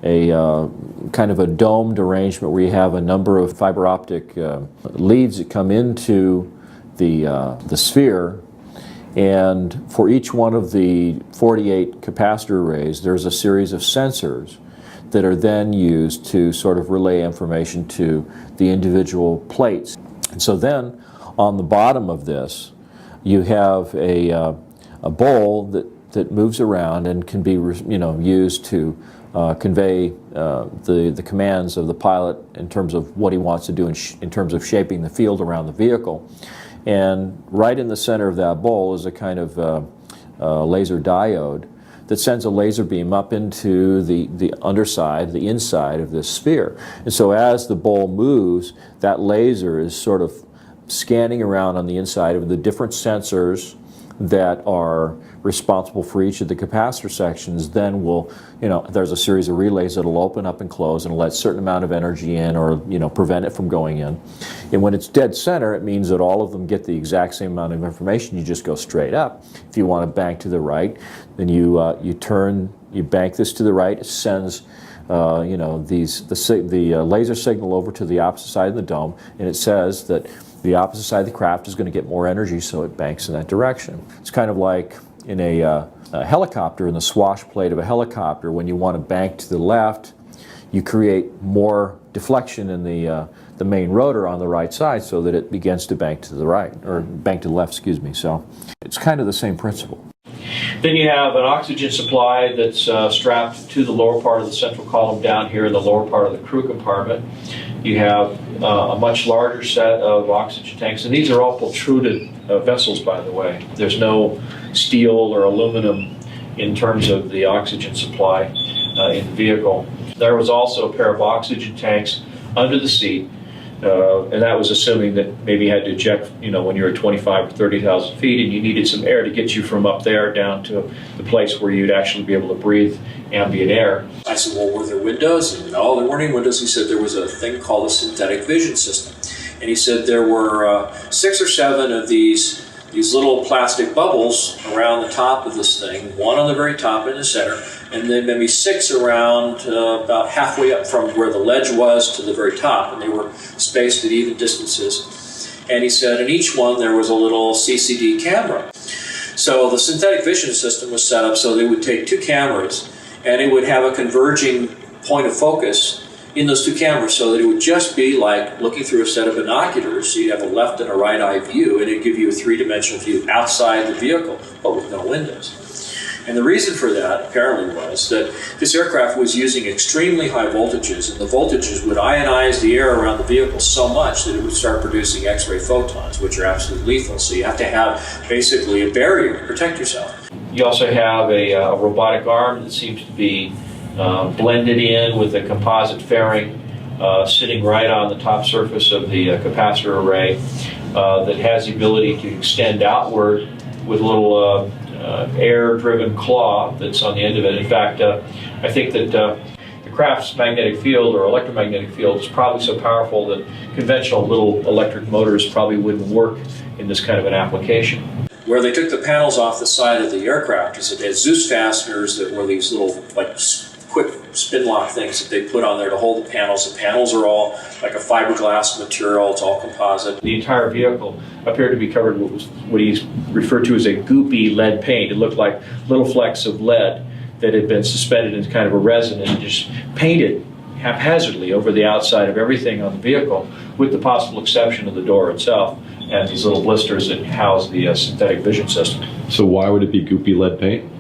a kind of a domed arrangement where you have a number of fiber optic leads that come into the sphere, and for each one of the 48 capacitor arrays there's a series of sensors that are then used to sort of relay information to the individual plates. And so then on the bottom of this you have a bowl that moves around and can be used to convey the commands of the pilot in terms of what he wants to do in terms of shaping the field around the vehicle. And right in the center of that bowl is a kind of laser diode that sends a laser beam up into the underside, the inside of this sphere. And so as the bowl moves, that laser is sort of scanning around on the inside of the different sensors that are responsible for each of the capacitor sections. Then will, there's a series of relays that will open up and close and let a certain amount of energy in, or prevent it from going in. And when it's dead center, it means that all of them get the exact same amount of information. You just go straight up. If you want to bank to the right, then you bank this to the right. It sends the laser signal over to the opposite side of the dome, and it says that the opposite side of the craft is going to get more energy, so it banks in that direction. It's kind of like in a helicopter, in the swash plate of a helicopter. When you want to bank to the left, you create more deflection in the main rotor on the right side so that it begins to bank to the right, or bank to the left, excuse me. So it's kind of the same principle. Then you have an oxygen supply that's strapped to the lower part of the central column down here in the lower part of the crew compartment. You have a much larger set of oxygen tanks, and these are all protruded vessels, by the way. There's no steel or aluminum in terms of the oxygen supply in the vehicle. There was also a pair of oxygen tanks under the seat, and that was assuming that maybe you had to eject, when you were at 25 or 30,000 feet, and you needed some air to get you from up there down to the place where you'd actually be able to breathe ambient air. I said, well, were there windows? And no, there weren't any windows. He said there was a thing called a synthetic vision system. And he said there were 6 or 7 of these little plastic bubbles around the top of this thing, one on the very top in the center, and then maybe 6 around about halfway up from where the ledge was to the very top, and they were spaced at even distances. And he said in each one there was a little CCD camera. So the synthetic vision system was set up so they would take 2 cameras and it would have a converging point of focus in those 2 cameras, so that it would just be like looking through a set of binoculars. So you'd have a left and a right eye view, and it'd give you a 3-dimensional view outside the vehicle, but with no windows. And the reason for that, apparently, was that this aircraft was using extremely high voltages, and the voltages would ionize the air around the vehicle so much that it would start producing X-ray photons, which are absolutely lethal. So you have to have basically a barrier to protect yourself. You also have a robotic arm that seems to be blended in with a composite fairing sitting right on the top surface of the capacitor array that has the ability to extend outward with a little air-driven claw that's on the end of it. In fact, I think that the craft's magnetic field or electromagnetic field is probably so powerful that conventional little electric motors probably wouldn't work in this kind of an application. Where they took the panels off the side of the aircraft is that they had Zeus fasteners that were these little, like, quick spin lock things that they put on there to hold the panels. The panels are all like a fiberglass material. It's all composite. The entire vehicle appeared to be covered with what he referred to as a goopy lead paint. It looked like little flecks of lead that had been suspended in kind of a resin and just painted haphazardly over the outside of everything on the vehicle, with the possible exception of the door itself and these little blisters that house the synthetic vision system. So why would it be goopy lead paint?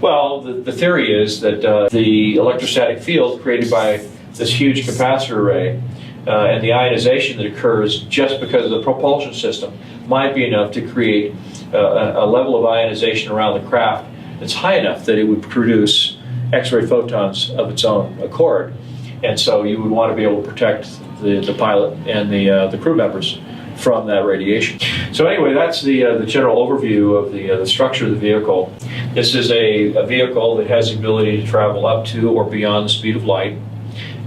Well, the theory is that the electrostatic field created by this huge capacitor array and the ionization that occurs just because of the propulsion system might be enough to create a level of ionization around the craft that's high enough that it would produce X-ray photons of its own accord. And so you would want to be able to protect the pilot and the crew members from that radiation. So anyway, that's the general overview of the structure of the vehicle. This is a vehicle that has the ability to travel up to or beyond the speed of light.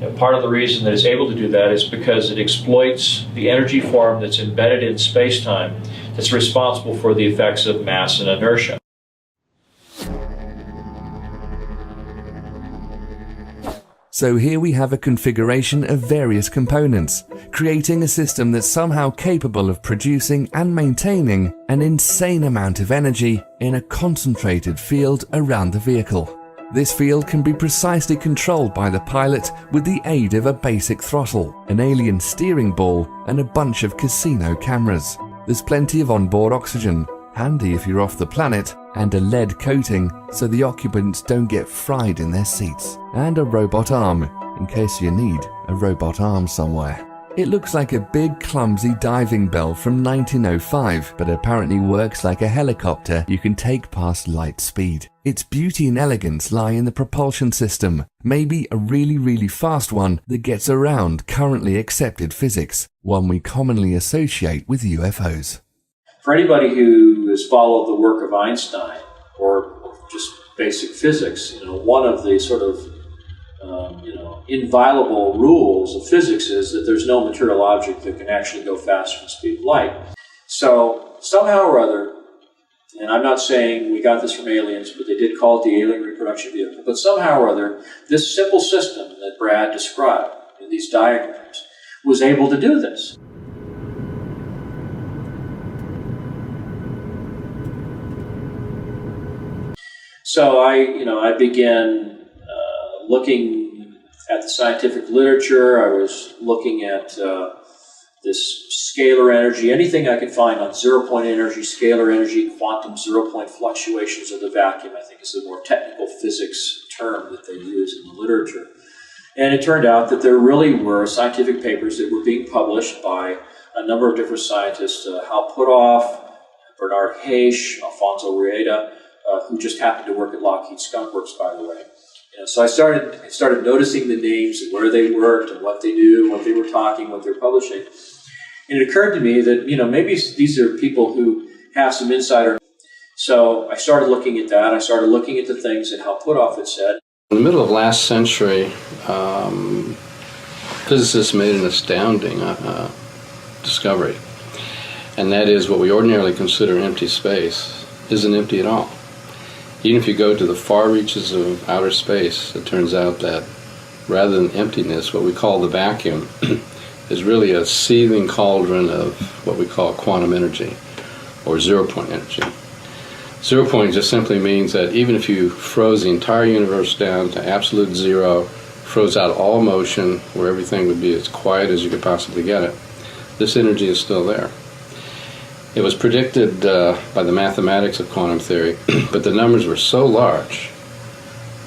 And part of the reason that it's able to do that is because it exploits the energy form that's embedded in space-time that's responsible for the effects of mass and inertia. So here we have a configuration of various components, creating a system that's somehow capable of producing and maintaining an insane amount of energy in a concentrated field around the vehicle. This field can be precisely controlled by the pilot with the aid of a basic throttle, an alien steering ball, and a bunch of casino cameras. There's plenty of onboard oxygen, handy if you're off the planet, and a lead coating so the occupants don't get fried in their seats, and a robot arm, in case you need a robot arm somewhere. It looks like a big clumsy diving bell from 1905, but apparently works like a helicopter you can take past light speed. Its beauty and elegance lie in the propulsion system, maybe a really fast one that gets around currently accepted physics, one we commonly associate with UFOs. For anybody who has followed the work of Einstein or just basic physics, one of the sort of inviolable rules of physics is that there's no material object that can actually go faster than the speed of light. So somehow or other, and I'm not saying we got this from aliens, but they did call it the alien reproduction vehicle, but somehow or other, this simple system that Brad described in these diagrams was able to do this. So I began looking at the scientific literature. I was looking at this scalar energy, anything I could find on zero-point energy, scalar energy, quantum zero-point fluctuations of the vacuum, I think is the more technical physics term that they use in the literature. And it turned out that there really were scientific papers that were being published by a number of different scientists, Hal Puthoff, Bernard Haish, Alfonso Rueda, who just happened to work at Lockheed Skunk Works, by the way. So I started noticing the names and where they worked and what they do, what they were talking, what they were publishing. And it occurred to me that, maybe these are people who have some insider. So I started looking at that. I started looking at the things that Hal Puthoff had said. In the middle of last century, physicists made an astounding discovery. And that is what we ordinarily consider empty space isn't empty at all. Even if you go to the far reaches of outer space, it turns out that rather than emptiness, what we call the vacuum is really a seething cauldron of what we call quantum energy, or zero-point energy. Zero-point just simply means that even if you froze the entire universe down to absolute zero, froze out all motion, where everything would be as quiet as you could possibly get it, this energy is still there. It was predicted by the mathematics of quantum theory, but the numbers were so large.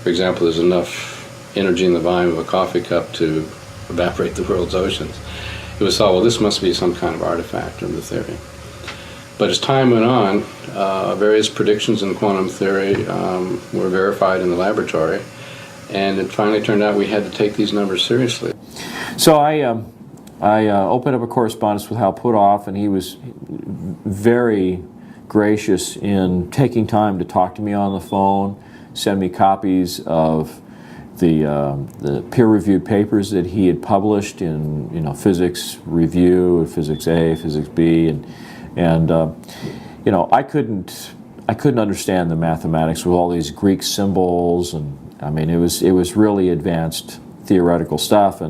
For example, there's enough energy in the volume of a coffee cup to evaporate the world's oceans. It was thought, well, this must be some kind of artifact of the theory. But as time went on, various predictions in quantum theory were verified in the laboratory, and it finally turned out we had to take these numbers seriously. So I opened up a correspondence with Hal Puthoff, and he was very gracious in taking time to talk to me on the phone, send me copies of the peer-reviewed papers that he had published in Physics Review, Physics A, Physics B, and I couldn't understand the mathematics with all these Greek symbols, and I mean it was really advanced theoretical stuff.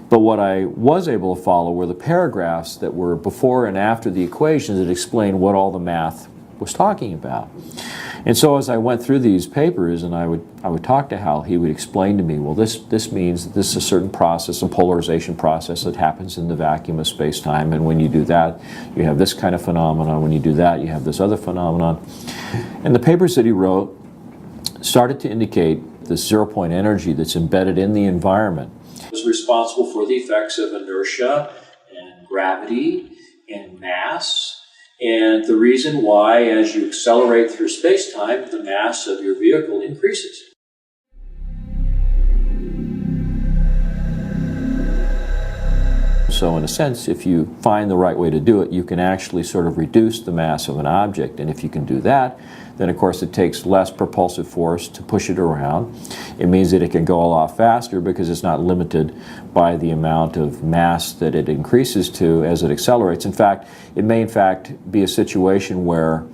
But what I was able to follow were the paragraphs that were before and after the equations that explained what all the math was talking about. And so as I went through these papers and I would talk to Hal, he would explain to me, well, this means that this is a certain process, a polarization process that happens in the vacuum of space-time, and when you do that, you have this kind of phenomenon. When you do that, you have this other phenomenon. And the papers that he wrote started to indicate this zero-point energy that's embedded in the environment. Was responsible for the effects of inertia and gravity and mass, and the reason why, as you accelerate through space-time, the mass of your vehicle increases. So in a sense, if you find the right way to do it, you can actually sort of reduce the mass of an object. And if you can do that, then of course it takes less propulsive force to push it around. It means that it can go a lot faster because it's not limited by the amount of mass that it increases to as it accelerates. In fact, it may in fact be a situation where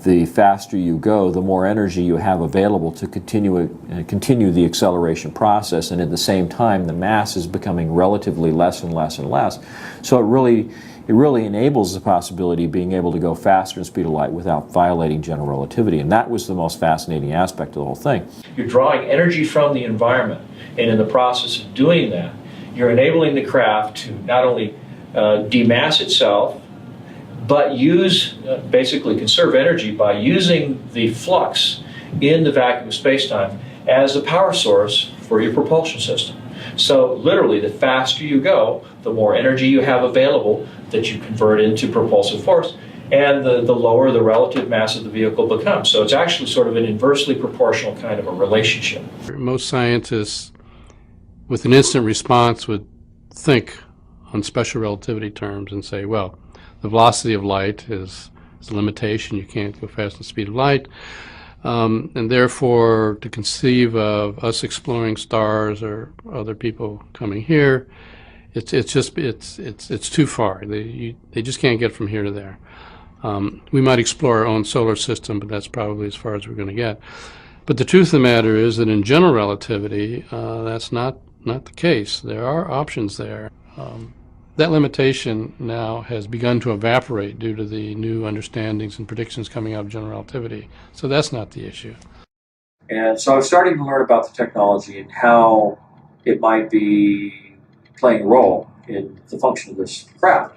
the faster you go, the more energy you have available to continue the acceleration process, and at the same time the mass is becoming relatively less and less and less. So it really enables the possibility of being able to go faster than the speed of light without violating general relativity, and that was the most fascinating aspect of the whole thing. You're drawing energy from the environment, and in the process of doing that, you're enabling the craft to not only demass itself, but basically conserve energy by using the flux in the vacuum of space-time as a power source for your propulsion system. So literally, the faster you go, the more energy you have available that you convert into propulsive force, and the lower the relative mass of the vehicle becomes. So it's actually sort of an inversely proportional kind of a relationship. Most scientists, with an instant response, would think on special relativity terms and say, well, the velocity of light is a limitation. You can't go faster than the speed of light. And therefore, to conceive of us exploring stars or other people coming here, it's too far. They just can't get from here to there. We might explore our own solar system, but that's probably as far as we're going to get. But the truth of the matter is that in general relativity, that's not the case. There are options there. That limitation now has begun to evaporate due to the new understandings and predictions coming out of general relativity. So that's not the issue. And so I was starting to learn about the technology and how it might be playing a role in the function of this craft.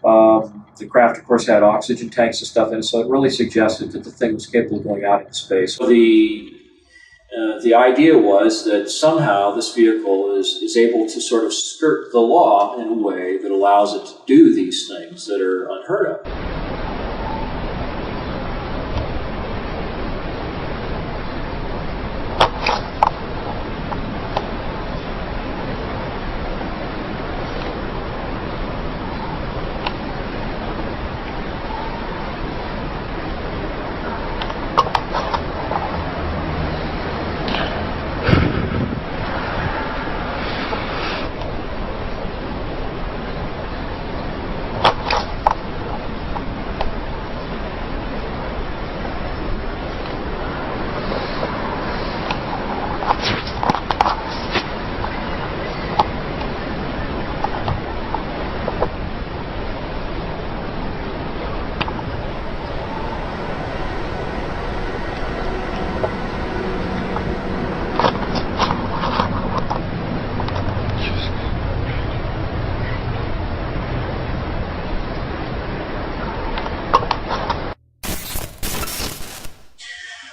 The craft, of course, had oxygen tanks and stuff in it, so it really suggested that the thing was capable of going out into space. So the idea was that somehow this vehicle is able to sort of skirt the law in a way that allows it to do these things that are unheard of.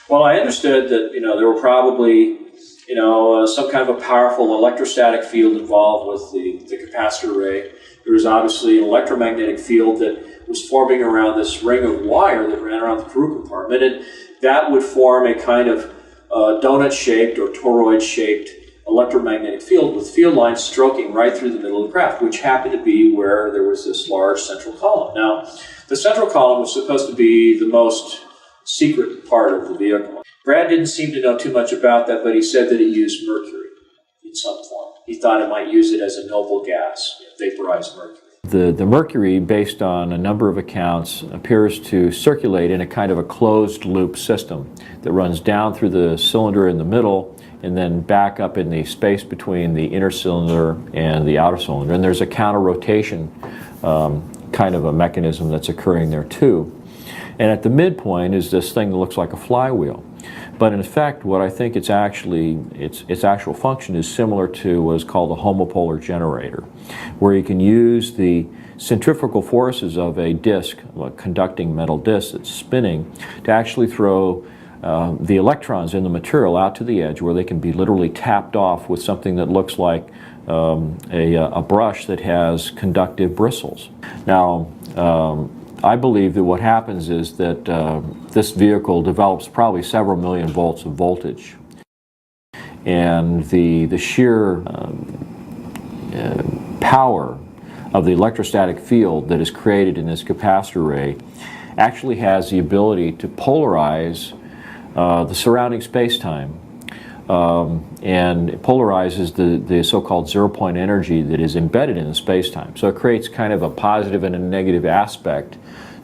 Well, I understood that, there were probably, some kind of a powerful electrostatic field involved with the capacitor array. There was obviously an electromagnetic field that was forming around this ring of wire that ran around the crew compartment, and that would form a kind of donut-shaped or toroid-shaped electromagnetic field with field lines stroking right through the middle of the craft, which happened to be where there was this large central column. Now, the central column was supposed to be the most secret part of the vehicle. Brad didn't seem to know too much about that, but he said that it used mercury in some form. He thought it might use it as a noble gas, vaporized mercury. The mercury, based on a number of accounts, appears to circulate in a kind of a closed loop system that runs down through the cylinder in the middle and then back up in the space between the inner cylinder and the outer cylinder. And there's a counter-rotation kind of a mechanism that's occurring there too. And at the midpoint is this thing that looks like a flywheel. But in effect, what I think its actual function is similar to what is called a homopolar generator, where you can use the centrifugal forces of a disk, a conducting metal disk that's spinning, to actually throw the electrons in the material out to the edge where they can be literally tapped off with something that looks like a brush that has conductive bristles. Now, I believe that what happens is that this vehicle develops probably several million volts of voltage, and the sheer power of the electrostatic field that is created in this capacitor array actually has the ability to polarize the surrounding space-time, and it polarizes the so-called zero-point energy that is embedded in the space-time. So it creates kind of a positive and a negative aspect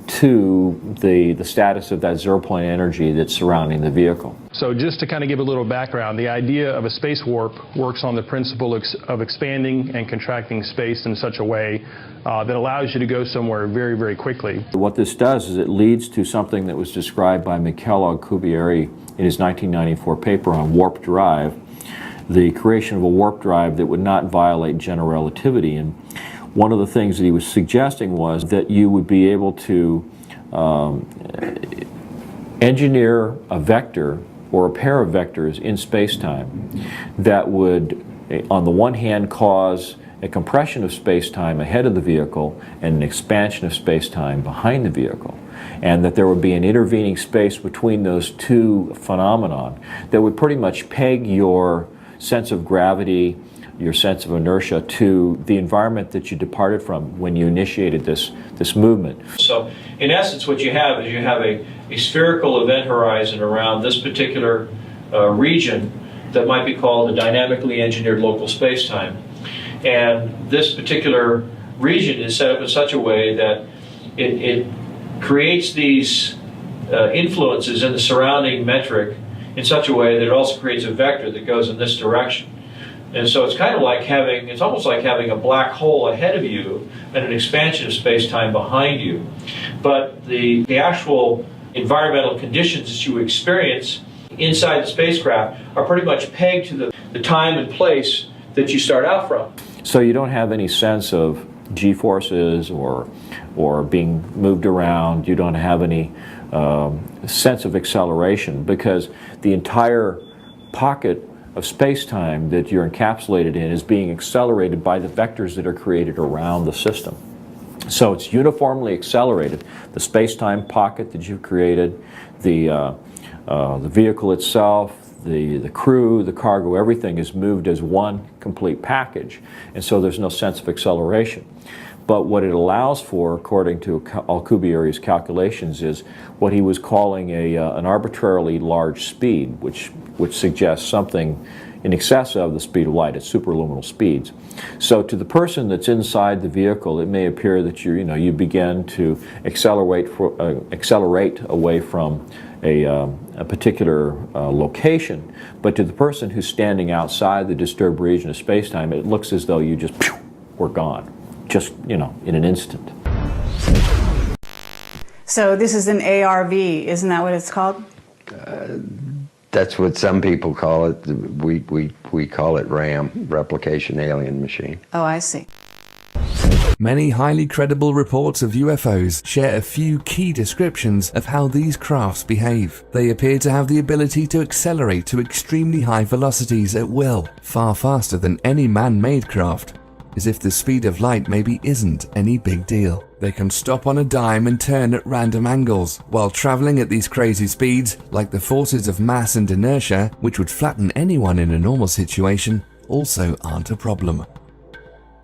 to the status of that zero-point energy that's surrounding the vehicle. So just to kind of give a little background, the idea of a space warp works on the principle of expanding and contracting space in such a way that allows you to go somewhere very, very quickly. What this does is it leads to something that was described by Alcubierre in his 1994 paper on warp drive, the creation of a warp drive that would not violate general relativity. And one of the things that he was suggesting was that you would be able to engineer a vector or a pair of vectors in space-time that would, on the one hand, cause a compression of space-time ahead of the vehicle and an expansion of space-time behind the vehicle, and that there would be an intervening space between those two phenomena that would pretty much peg your sense of gravity, your sense of inertia to the environment that you departed from when you initiated this movement. So in essence what you have is you have a spherical event horizon around this particular region that might be called the dynamically engineered local space-time. And this particular region is set up in such a way that it creates these influences in the surrounding metric in such a way that it also creates a vector that goes in this direction. And so it's kind of like it's almost like having a black hole ahead of you and an expansion of space-time behind you. But the actual environmental conditions that you experience inside the spacecraft are pretty much pegged to the time and place that you start out from. So you don't have any sense of g-forces or being moved around. You don't have any sense of acceleration, because the entire pocket of space-time that you're encapsulated in is being accelerated by the vectors that are created around the system. So it's uniformly accelerated. The space-time pocket that you've created, the vehicle itself, the crew, the cargo, everything is moved as one complete package, and so there's no sense of acceleration. But what it allows for, according to Alcubierre's calculations, is what he was calling an arbitrarily large speed, which suggests something in excess of the speed of light at superluminal speeds. So to the person that's inside the vehicle, it may appear that you begin to accelerate away from a particular location, but to the person who's standing outside the disturbed region of space-time, it looks as though you just were gone, just in an instant. So this is an ARV, isn't that what it's called? That's what some people call it. We call it RAM, Replication Alien Machine. Oh, I see. Many highly credible reports of UFOs share a few key descriptions of how these crafts behave. They appear to have the ability to accelerate to extremely high velocities at will, far faster than any man-made craft, as if the speed of light maybe isn't any big deal. They can stop on a dime and turn at random angles, while traveling at these crazy speeds, like the forces of mass and inertia, which would flatten anyone in a normal situation, also aren't a problem.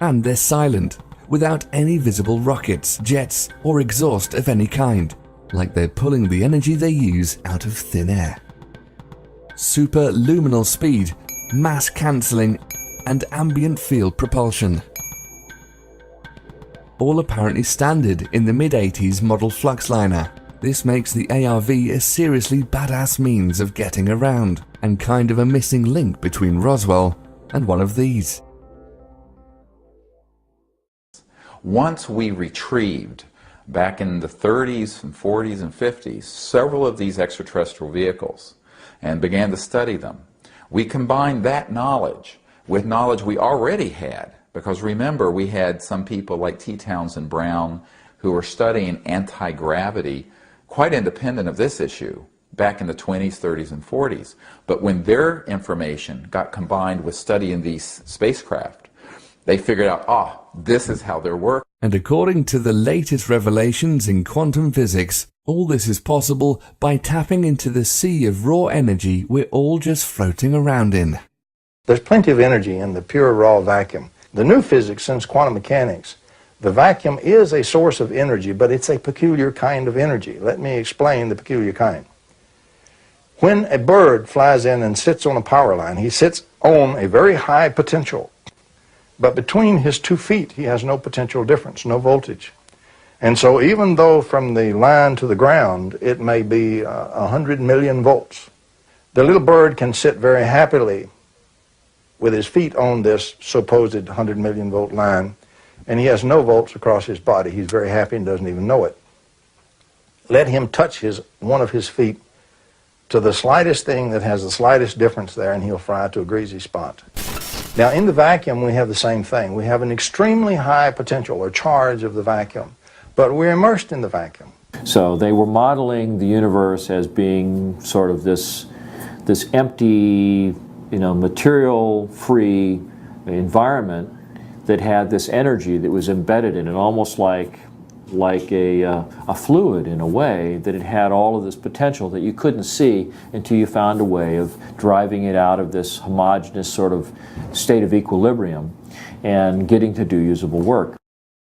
And they're silent, without any visible rockets, jets, or exhaust of any kind, like they're pulling the energy they use out of thin air. Superluminal speed, mass cancelling, and ambient field propulsion. All apparently standard in the mid-80s model Fluxliner. This makes the ARV a seriously badass means of getting around, and kind of a missing link between Roswell and one of these. Once we retrieved, back in the 30s and 40s and 50s, several of these extraterrestrial vehicles and began to study them, we combined that knowledge with knowledge we already had, because remember, we had some people like T. Townsend Brown who were studying anti-gravity quite independent of this issue back in the 20s, 30s, and 40s. But when their information got combined with studying these spacecraft, they figured out, this is how they're working. And according to the latest revelations in quantum physics, all this is possible by tapping into the sea of raw energy we're all just floating around in. There's plenty of energy in the pure raw vacuum. the new physics since quantum mechanics, the vacuum is a source of energy, but it's a peculiar kind of energy. Let me explain the peculiar kind. When a bird flies in and sits on a power line, he sits on a very high potential. But between his 2 feet, he has no potential difference, no voltage. And so even though from the line to the ground, it may be 100 million volts, the little bird can sit very happily with his feet on this supposed 100 million volt line, and he has no volts across his body. He's very happy and doesn't even know it. Let him touch one of his feet to the slightest thing that has the slightest difference there, and he'll fry to a greasy spot. Now, in the vacuum, we have the same thing. We have an extremely high potential or charge of the vacuum, but we're immersed in the vacuum. So they were modeling the universe as being sort of this empty, material-free environment that had this energy that was embedded in it, almost like a fluid in a way, that it had all of this potential that you couldn't see until you found a way of driving it out of this homogeneous sort of state of equilibrium and getting to do usable work.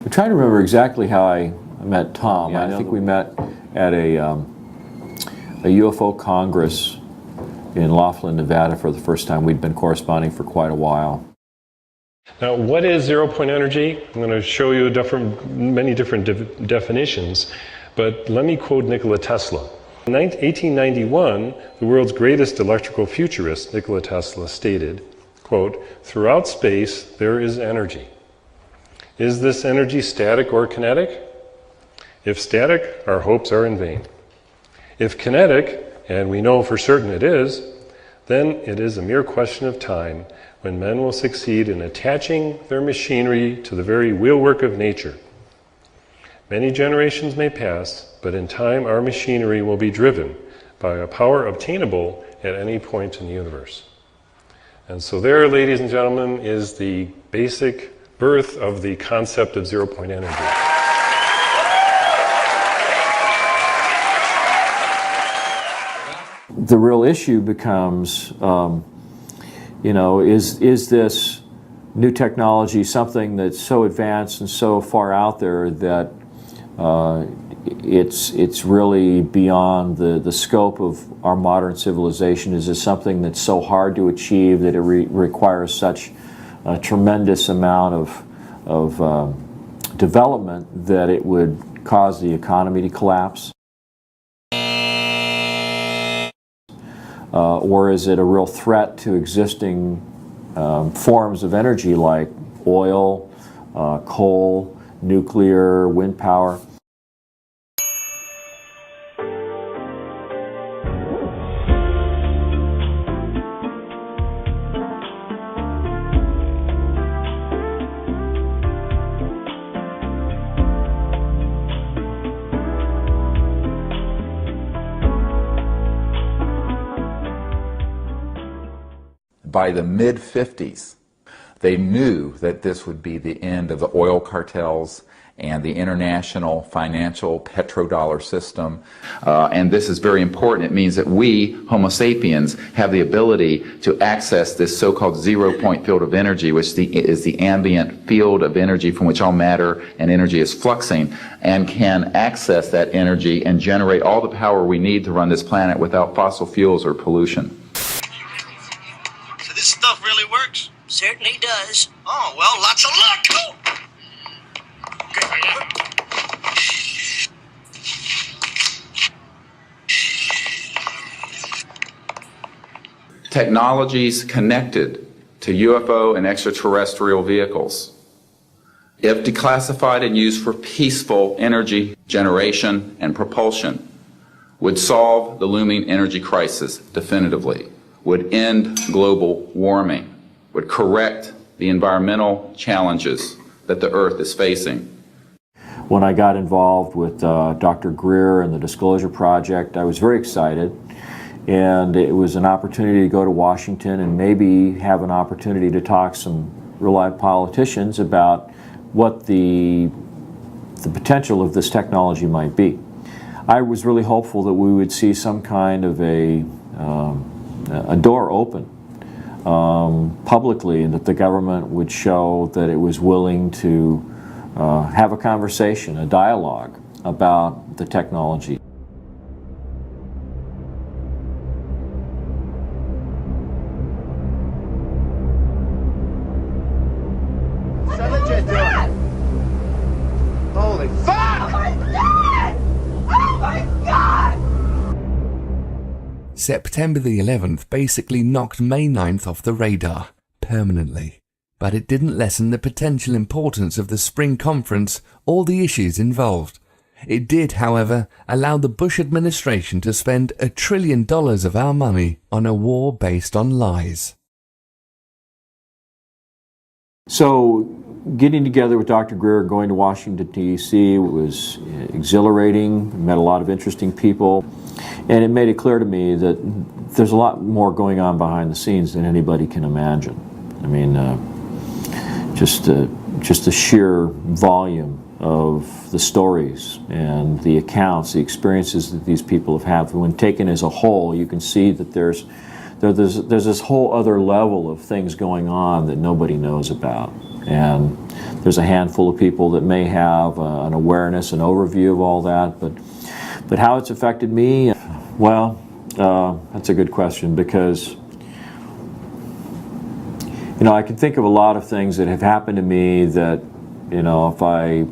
I'm trying to remember exactly how I met Tom. I think we met at a UFO Congress in Laughlin, Nevada for the first time. We'd been corresponding for quite a while. Now, what is zero-point energy? I'm going to show you many different definitions, but let me quote Nikola Tesla. In 1891, the world's greatest electrical futurist, Nikola Tesla, stated, quote, "Throughout space, there is energy. Is this energy static or kinetic? If static, our hopes are in vain. If kinetic, and we know for certain it is, then it is a mere question of time when men will succeed in attaching their machinery to the very wheelwork of nature. Many generations may pass, but in time our machinery will be driven by a power obtainable at any point in the universe." And so there, ladies and gentlemen, is the basic birth of the concept of zero-point energy. The real issue becomes, is this new technology something that's so advanced and so far out there that it's really beyond the scope of our modern civilization? Is this something that's so hard to achieve that it requires such a tremendous amount of development that it would cause the economy to collapse? Or is it a real threat to existing forms of energy like oil, coal, nuclear, wind power? By the mid-50s, they knew that this would be the end of the oil cartels and the international financial petrodollar system. And this is very important. It means that we, Homo sapiens, have the ability to access this so-called zero-point field of energy, which is the ambient field of energy from which all matter and energy is fluxing, and can access that energy and generate all the power we need to run this planet without fossil fuels or pollution. So this stuff really works? Certainly does. Oh, well, lots of luck. Oh. Technologies connected to UFO and extraterrestrial vehicles, if declassified and used for peaceful energy generation and propulsion, would solve the looming energy crisis definitively, would end global warming, would correct the environmental challenges that the Earth is facing. When I got involved with Dr. Greer and the Disclosure Project, I was very excited. And it was an opportunity to go to Washington and maybe have an opportunity to talk some real-life politicians about what the potential of this technology might be. I was really hopeful that we would see some kind of a door open publicly, and that the government would show that it was willing to have a conversation, a dialogue about the technology. Holy fuck! Oh my God! Oh my God! September the 11th basically knocked May 9th off the radar, permanently. But it didn't lessen the potential importance of the spring conference or the issues involved. It did, however, allow the Bush administration to spend $1 trillion of our money on a war based on lies. So, getting together with Dr. Greer, going to Washington, D.C. was exhilarating, met a lot of interesting people, and it made it clear to me that there's a lot more going on behind the scenes than anybody can imagine. I mean, just the sheer volume of the stories and the accounts, the experiences that these people have had, when taken as a whole, you can see that there's this whole other level of things going on that nobody knows about. And there's a handful of people that may have an awareness, an overview of all that, but how it's affected me, well, that's a good question, because I can think of a lot of things that have happened to me that, if I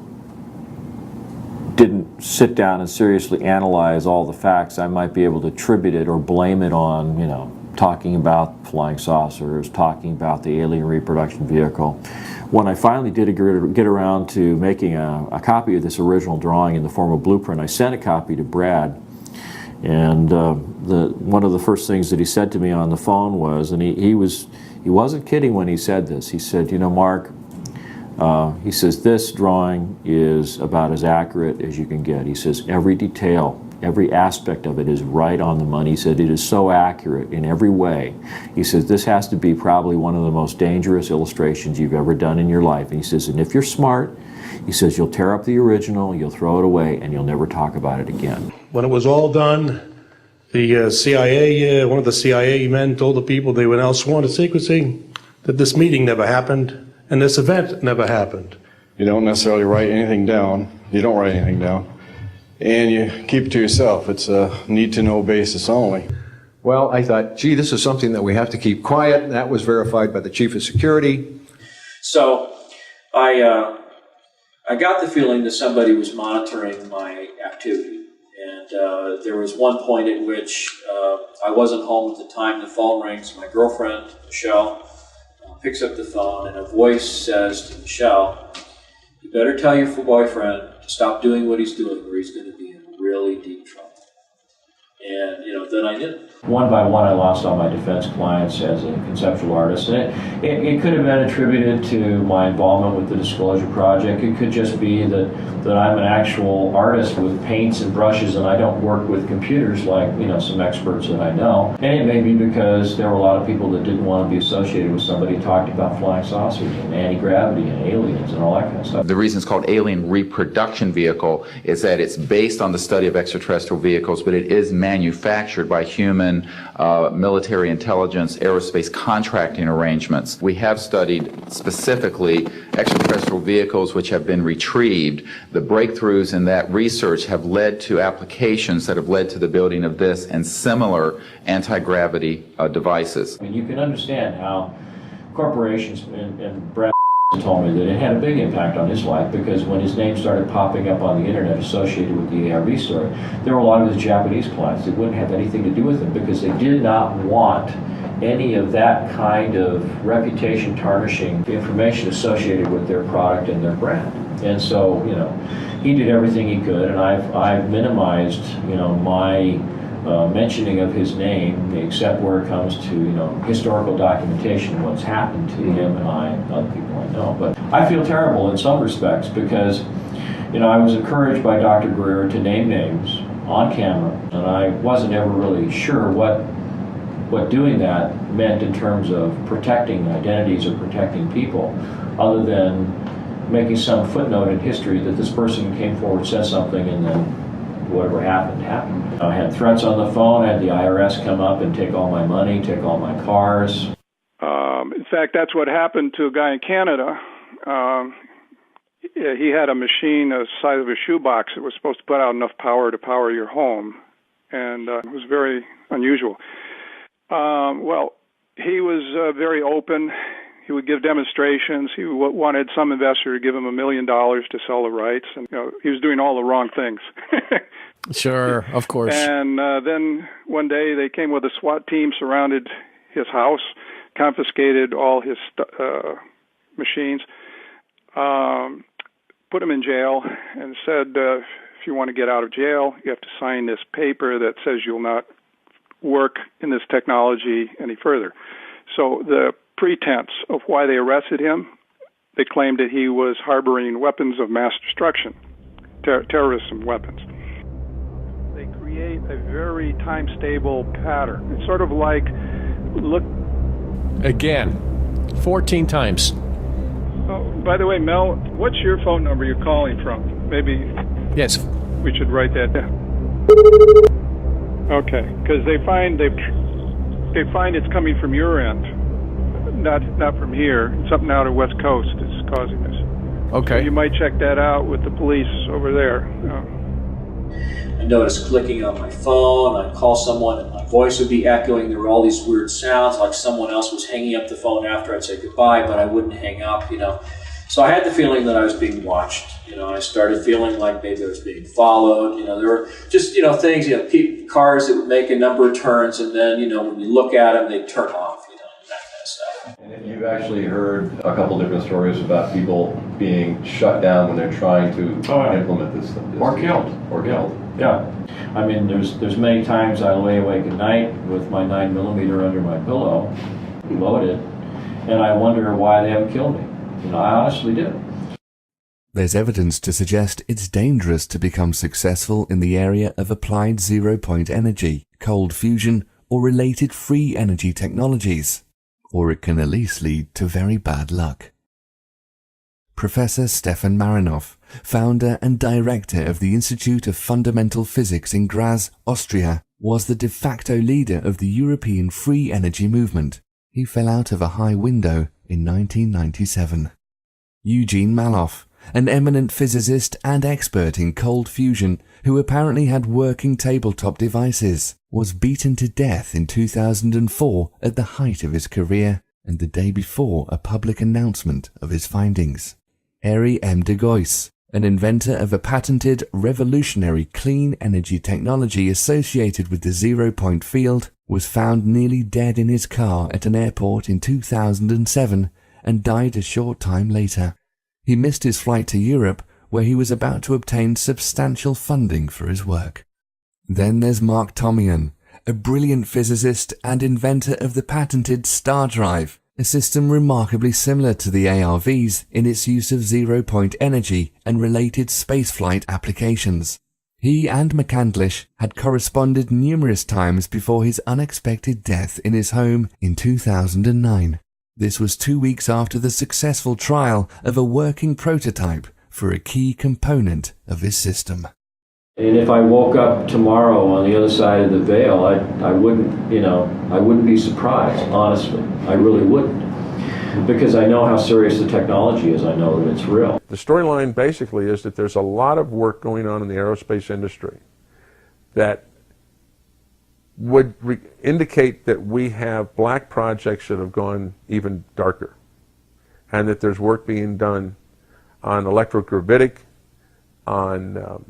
didn't sit down and seriously analyze all the facts, I might be able to attribute it or blame it on, talking about flying saucers, talking about the alien reproduction vehicle. When I finally did get around to making a copy of this original drawing in the form of blueprint, I sent a copy to Brad, and one of the first things that he said to me on the phone was, and he wasn't kidding when he said this, he said, Mark, he says, this drawing is about as accurate as you can get. He says, every detail, every aspect of it is right on the money. He said, it is so accurate in every way. He says, this has to be probably one of the most dangerous illustrations you've ever done in your life. And he says, and if you're smart, he says, you'll tear up the original, you'll throw it away, and you'll never talk about it again. When it was all done, the CIA, one of the CIA men told the people they were now sworn to secrecy that this meeting never happened and this event never happened. You don't necessarily write anything down. You don't write anything down. And you keep it to yourself. It's a need-to-know basis only. Well, I thought, gee, this is something that we have to keep quiet, and that was verified by the chief of security. So I got the feeling that somebody was monitoring my activity. And there was one point at which I wasn't home at the time. The phone rings. My girlfriend, Michelle, picks up the phone, and a voice says to Michelle, you better tell your boyfriend to stop doing what he's doing, or he's going to be in really deep trouble. And, then I did. One by one, I lost all my defense clients as a conceptual artist. And it could have been attributed to my involvement with the Disclosure Project. It could just be that I'm an actual artist with paints and brushes, and I don't work with computers like, some experts that I know. And it may be because there were a lot of people that didn't want to be associated with somebody who talked about flying saucers and anti-gravity and aliens and all that kind of stuff. The reason it's called alien reproduction vehicle is that it's based on the study of extraterrestrial vehicles, but it is manufactured by human military intelligence, aerospace contracting arrangements. We have studied specifically extraterrestrial vehicles which have been retrieved. The breakthroughs in that research have led to applications that have led to the building of this and similar anti-gravity devices. I mean, you can understand how corporations, and Brad told me that it had a big impact on his life, because when his name started popping up on the internet associated with the ARV story, there were a lot of his Japanese clients that wouldn't have anything to do with him because they did not want any of that kind of reputation tarnishing information associated with their product and their brand. And so, he did everything he could, and I've minimized, my mentioning of his name, except where it comes to, historical documentation of what's happened to him and I and other people I know. But I feel terrible in some respects because, I was encouraged by Dr. Greer to name names on camera, and I wasn't ever really sure what doing that meant in terms of protecting identities or protecting people, other than making some footnote in history that this person came forward, said something, and then whatever happened, happened. I had threats on the phone. I had the IRS come up and take all my money, take all my cars. In fact, that's what happened to a guy in Canada. He had a machine the size of a shoebox that was supposed to put out enough power to power your home, and it was very unusual. Well, he was very open. He would give demonstrations. He wanted some investor to give him $1 million to sell the rights, and he was doing all the wrong things. Sure, of course. And then one day they came with a SWAT team, surrounded his house, confiscated all his machines, put him in jail, and said, if you want to get out of jail, you have to sign this paper that says you'll not work in this technology any further. So the pretense of why they arrested him, they claimed that he was harboring weapons of mass destruction, terrorism weapons. They create a very time-stable pattern. It's sort of like, look... Again, 14 times. Oh, by the way, Mel, what's your phone number you're calling from? Maybe yes, we should write that down. Okay, because they find it's coming from your end, not from here. Something out of West Coast is causing this. Okay. So you might check that out with the police over there. I noticed clicking on my phone. I'd call someone and my voice would be echoing. There were all these weird sounds like someone else was hanging up the phone after I'd say goodbye, but I wouldn't hang up, So I had the feeling that I was being watched. I started feeling like maybe I was being followed. There were just, things, cars that would make a number of turns, and then, when you look at them, they'd turn off, that kind of stuff. And you've actually heard a couple different stories about people being shut down when they're trying to implement this. Or killed. Yeah. I mean, there's many times I lay awake at night with my 9mm under my pillow, loaded, and I wonder why they haven't killed me. I honestly do. There's evidence to suggest it's dangerous to become successful in the area of applied zero-point energy, cold fusion, or related free energy technologies, or it can at least lead to very bad luck. Professor Stefan Marinoff, founder and director of the Institute of Fundamental Physics in Graz, Austria, was the de facto leader of the European free energy movement. He fell out of a high window in 1997. Eugene Maloff, an eminent physicist and expert in cold fusion who apparently had working tabletop devices, was beaten to death in 2004 at the height of his career and the day before a public announcement of his findings. Harry M. de Gois, an inventor of a patented revolutionary clean energy technology associated with the zero-point field, was found nearly dead in his car at an airport in 2007 and died a short time later. He missed his flight to Europe, where he was about to obtain substantial funding for his work. Then there's Mark Tomian, a brilliant physicist and inventor of the patented Star Drive, a system remarkably similar to the ARVs in its use of zero-point energy and related spaceflight applications. He and McCandlish had corresponded numerous times before his unexpected death in his home in 2009. This was 2 weeks after the successful trial of a working prototype for a key component of his system. And if I woke up tomorrow on the other side of the veil, I wouldn't be surprised, honestly. I really wouldn't. Because I know how serious the technology is. I know that it's real. The storyline basically is that there's a lot of work going on in the aerospace industry that would indicate that we have black projects that have gone even darker, and that there's work being done on electrogravitic, on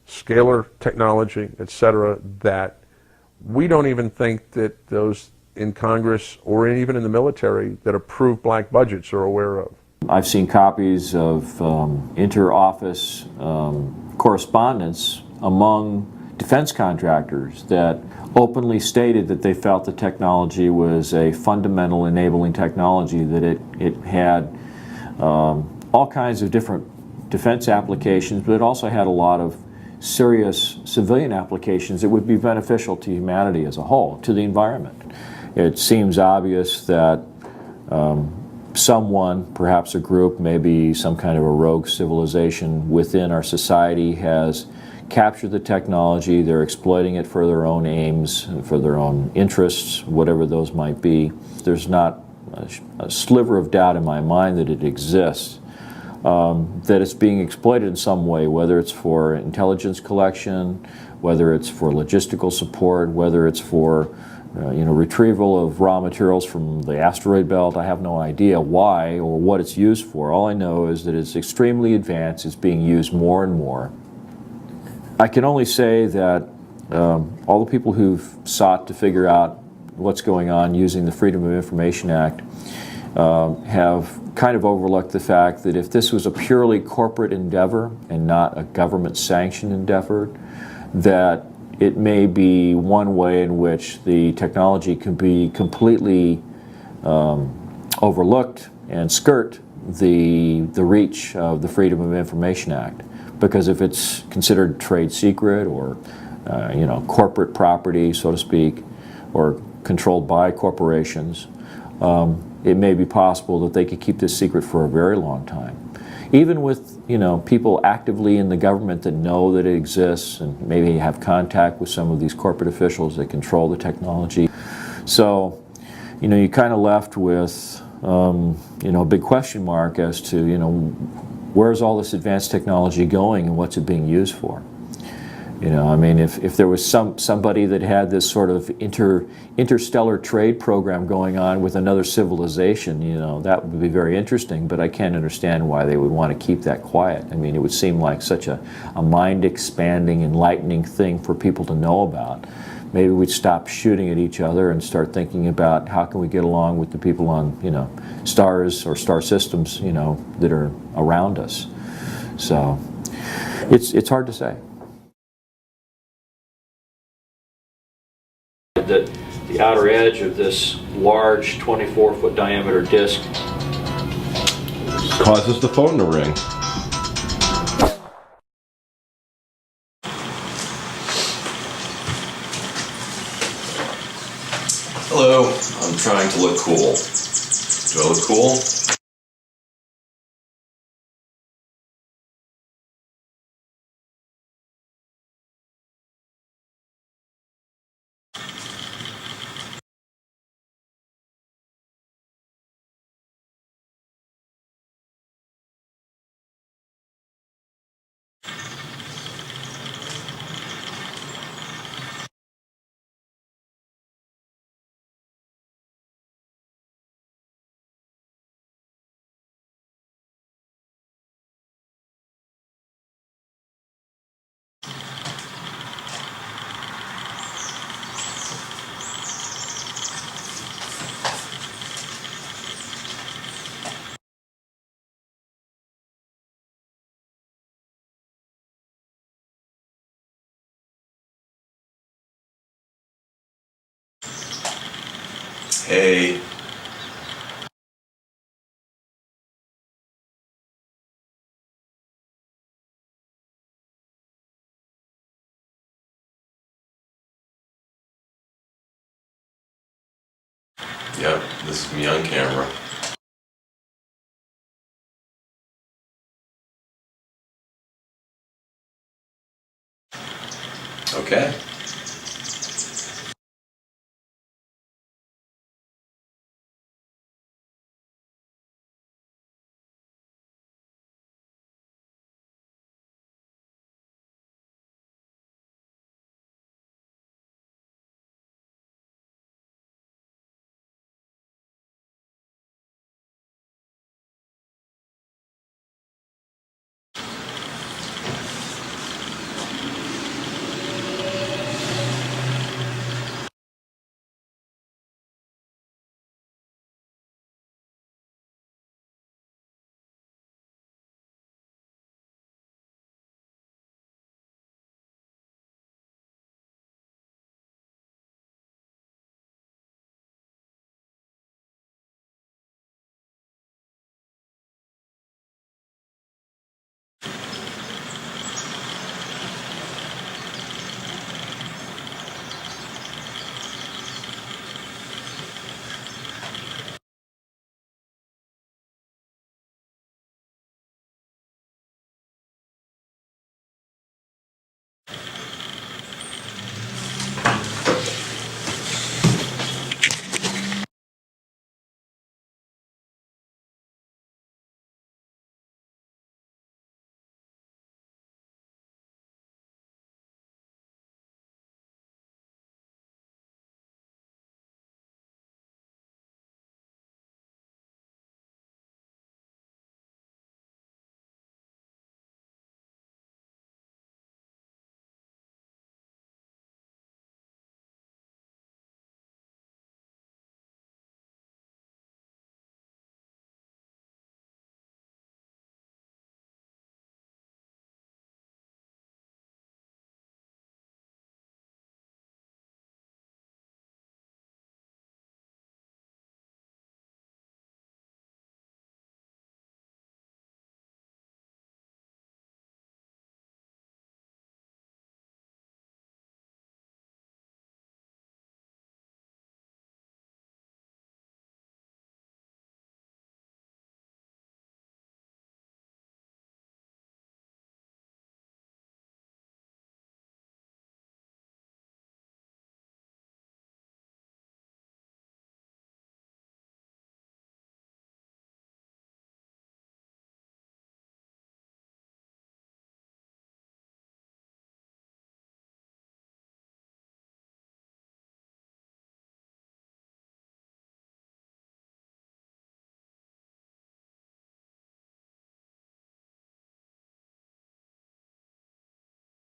scalar technology, etc., that we don't even think that those in Congress or even in the military that approve black budgets are aware of. I've seen copies of inter-office correspondence among defense contractors that openly stated that they felt the technology was a fundamental enabling technology, that it had all kinds of different defense applications, but it also had a lot of serious civilian applications that would be beneficial to humanity as a whole, to the environment. It seems obvious that someone, perhaps a group, maybe some kind of a rogue civilization within our society, has captured the technology. They're exploiting it for their own aims, for their own interests, whatever those might be. There's not a sliver of doubt in my mind that it exists, that it's being exploited in some way, whether it's for intelligence collection, whether it's for logistical support, whether it's for retrieval of raw materials from the asteroid belt. I have no idea why or what it's used for. All I know is that it's extremely advanced. It's being used more and more. I can only say that all the people who've sought to figure out what's going on using the Freedom of Information Act have kind of overlooked the fact that if this was a purely corporate endeavor and not a government-sanctioned endeavor, that it may be one way in which the technology can be completely overlooked and skirt the reach of the Freedom of Information Act. Because if it's considered trade secret or corporate property, so to speak, or controlled by corporations, it may be possible that they could keep this secret for a very long time. Even with people actively in the government that know that it exists and maybe have contact with some of these corporate officials that control the technology. So, you're kind of left with a big question mark as to where's all this advanced technology going and what's it being used for? If there was somebody that had this sort of interstellar trade program going on with another civilization, that would be very interesting, but I can't understand why they would want to keep that quiet. It would seem like such a mind-expanding, enlightening thing for people to know about. Maybe we'd stop shooting at each other and start thinking about how can we get along with the people on, stars or star systems, that are around us. So it's hard to say. That the outer edge of this large 24-foot diameter disc causes the phone to ring. Hello, I'm trying to look cool. Do I look cool? Hey. Yep, this is me on camera. Okay.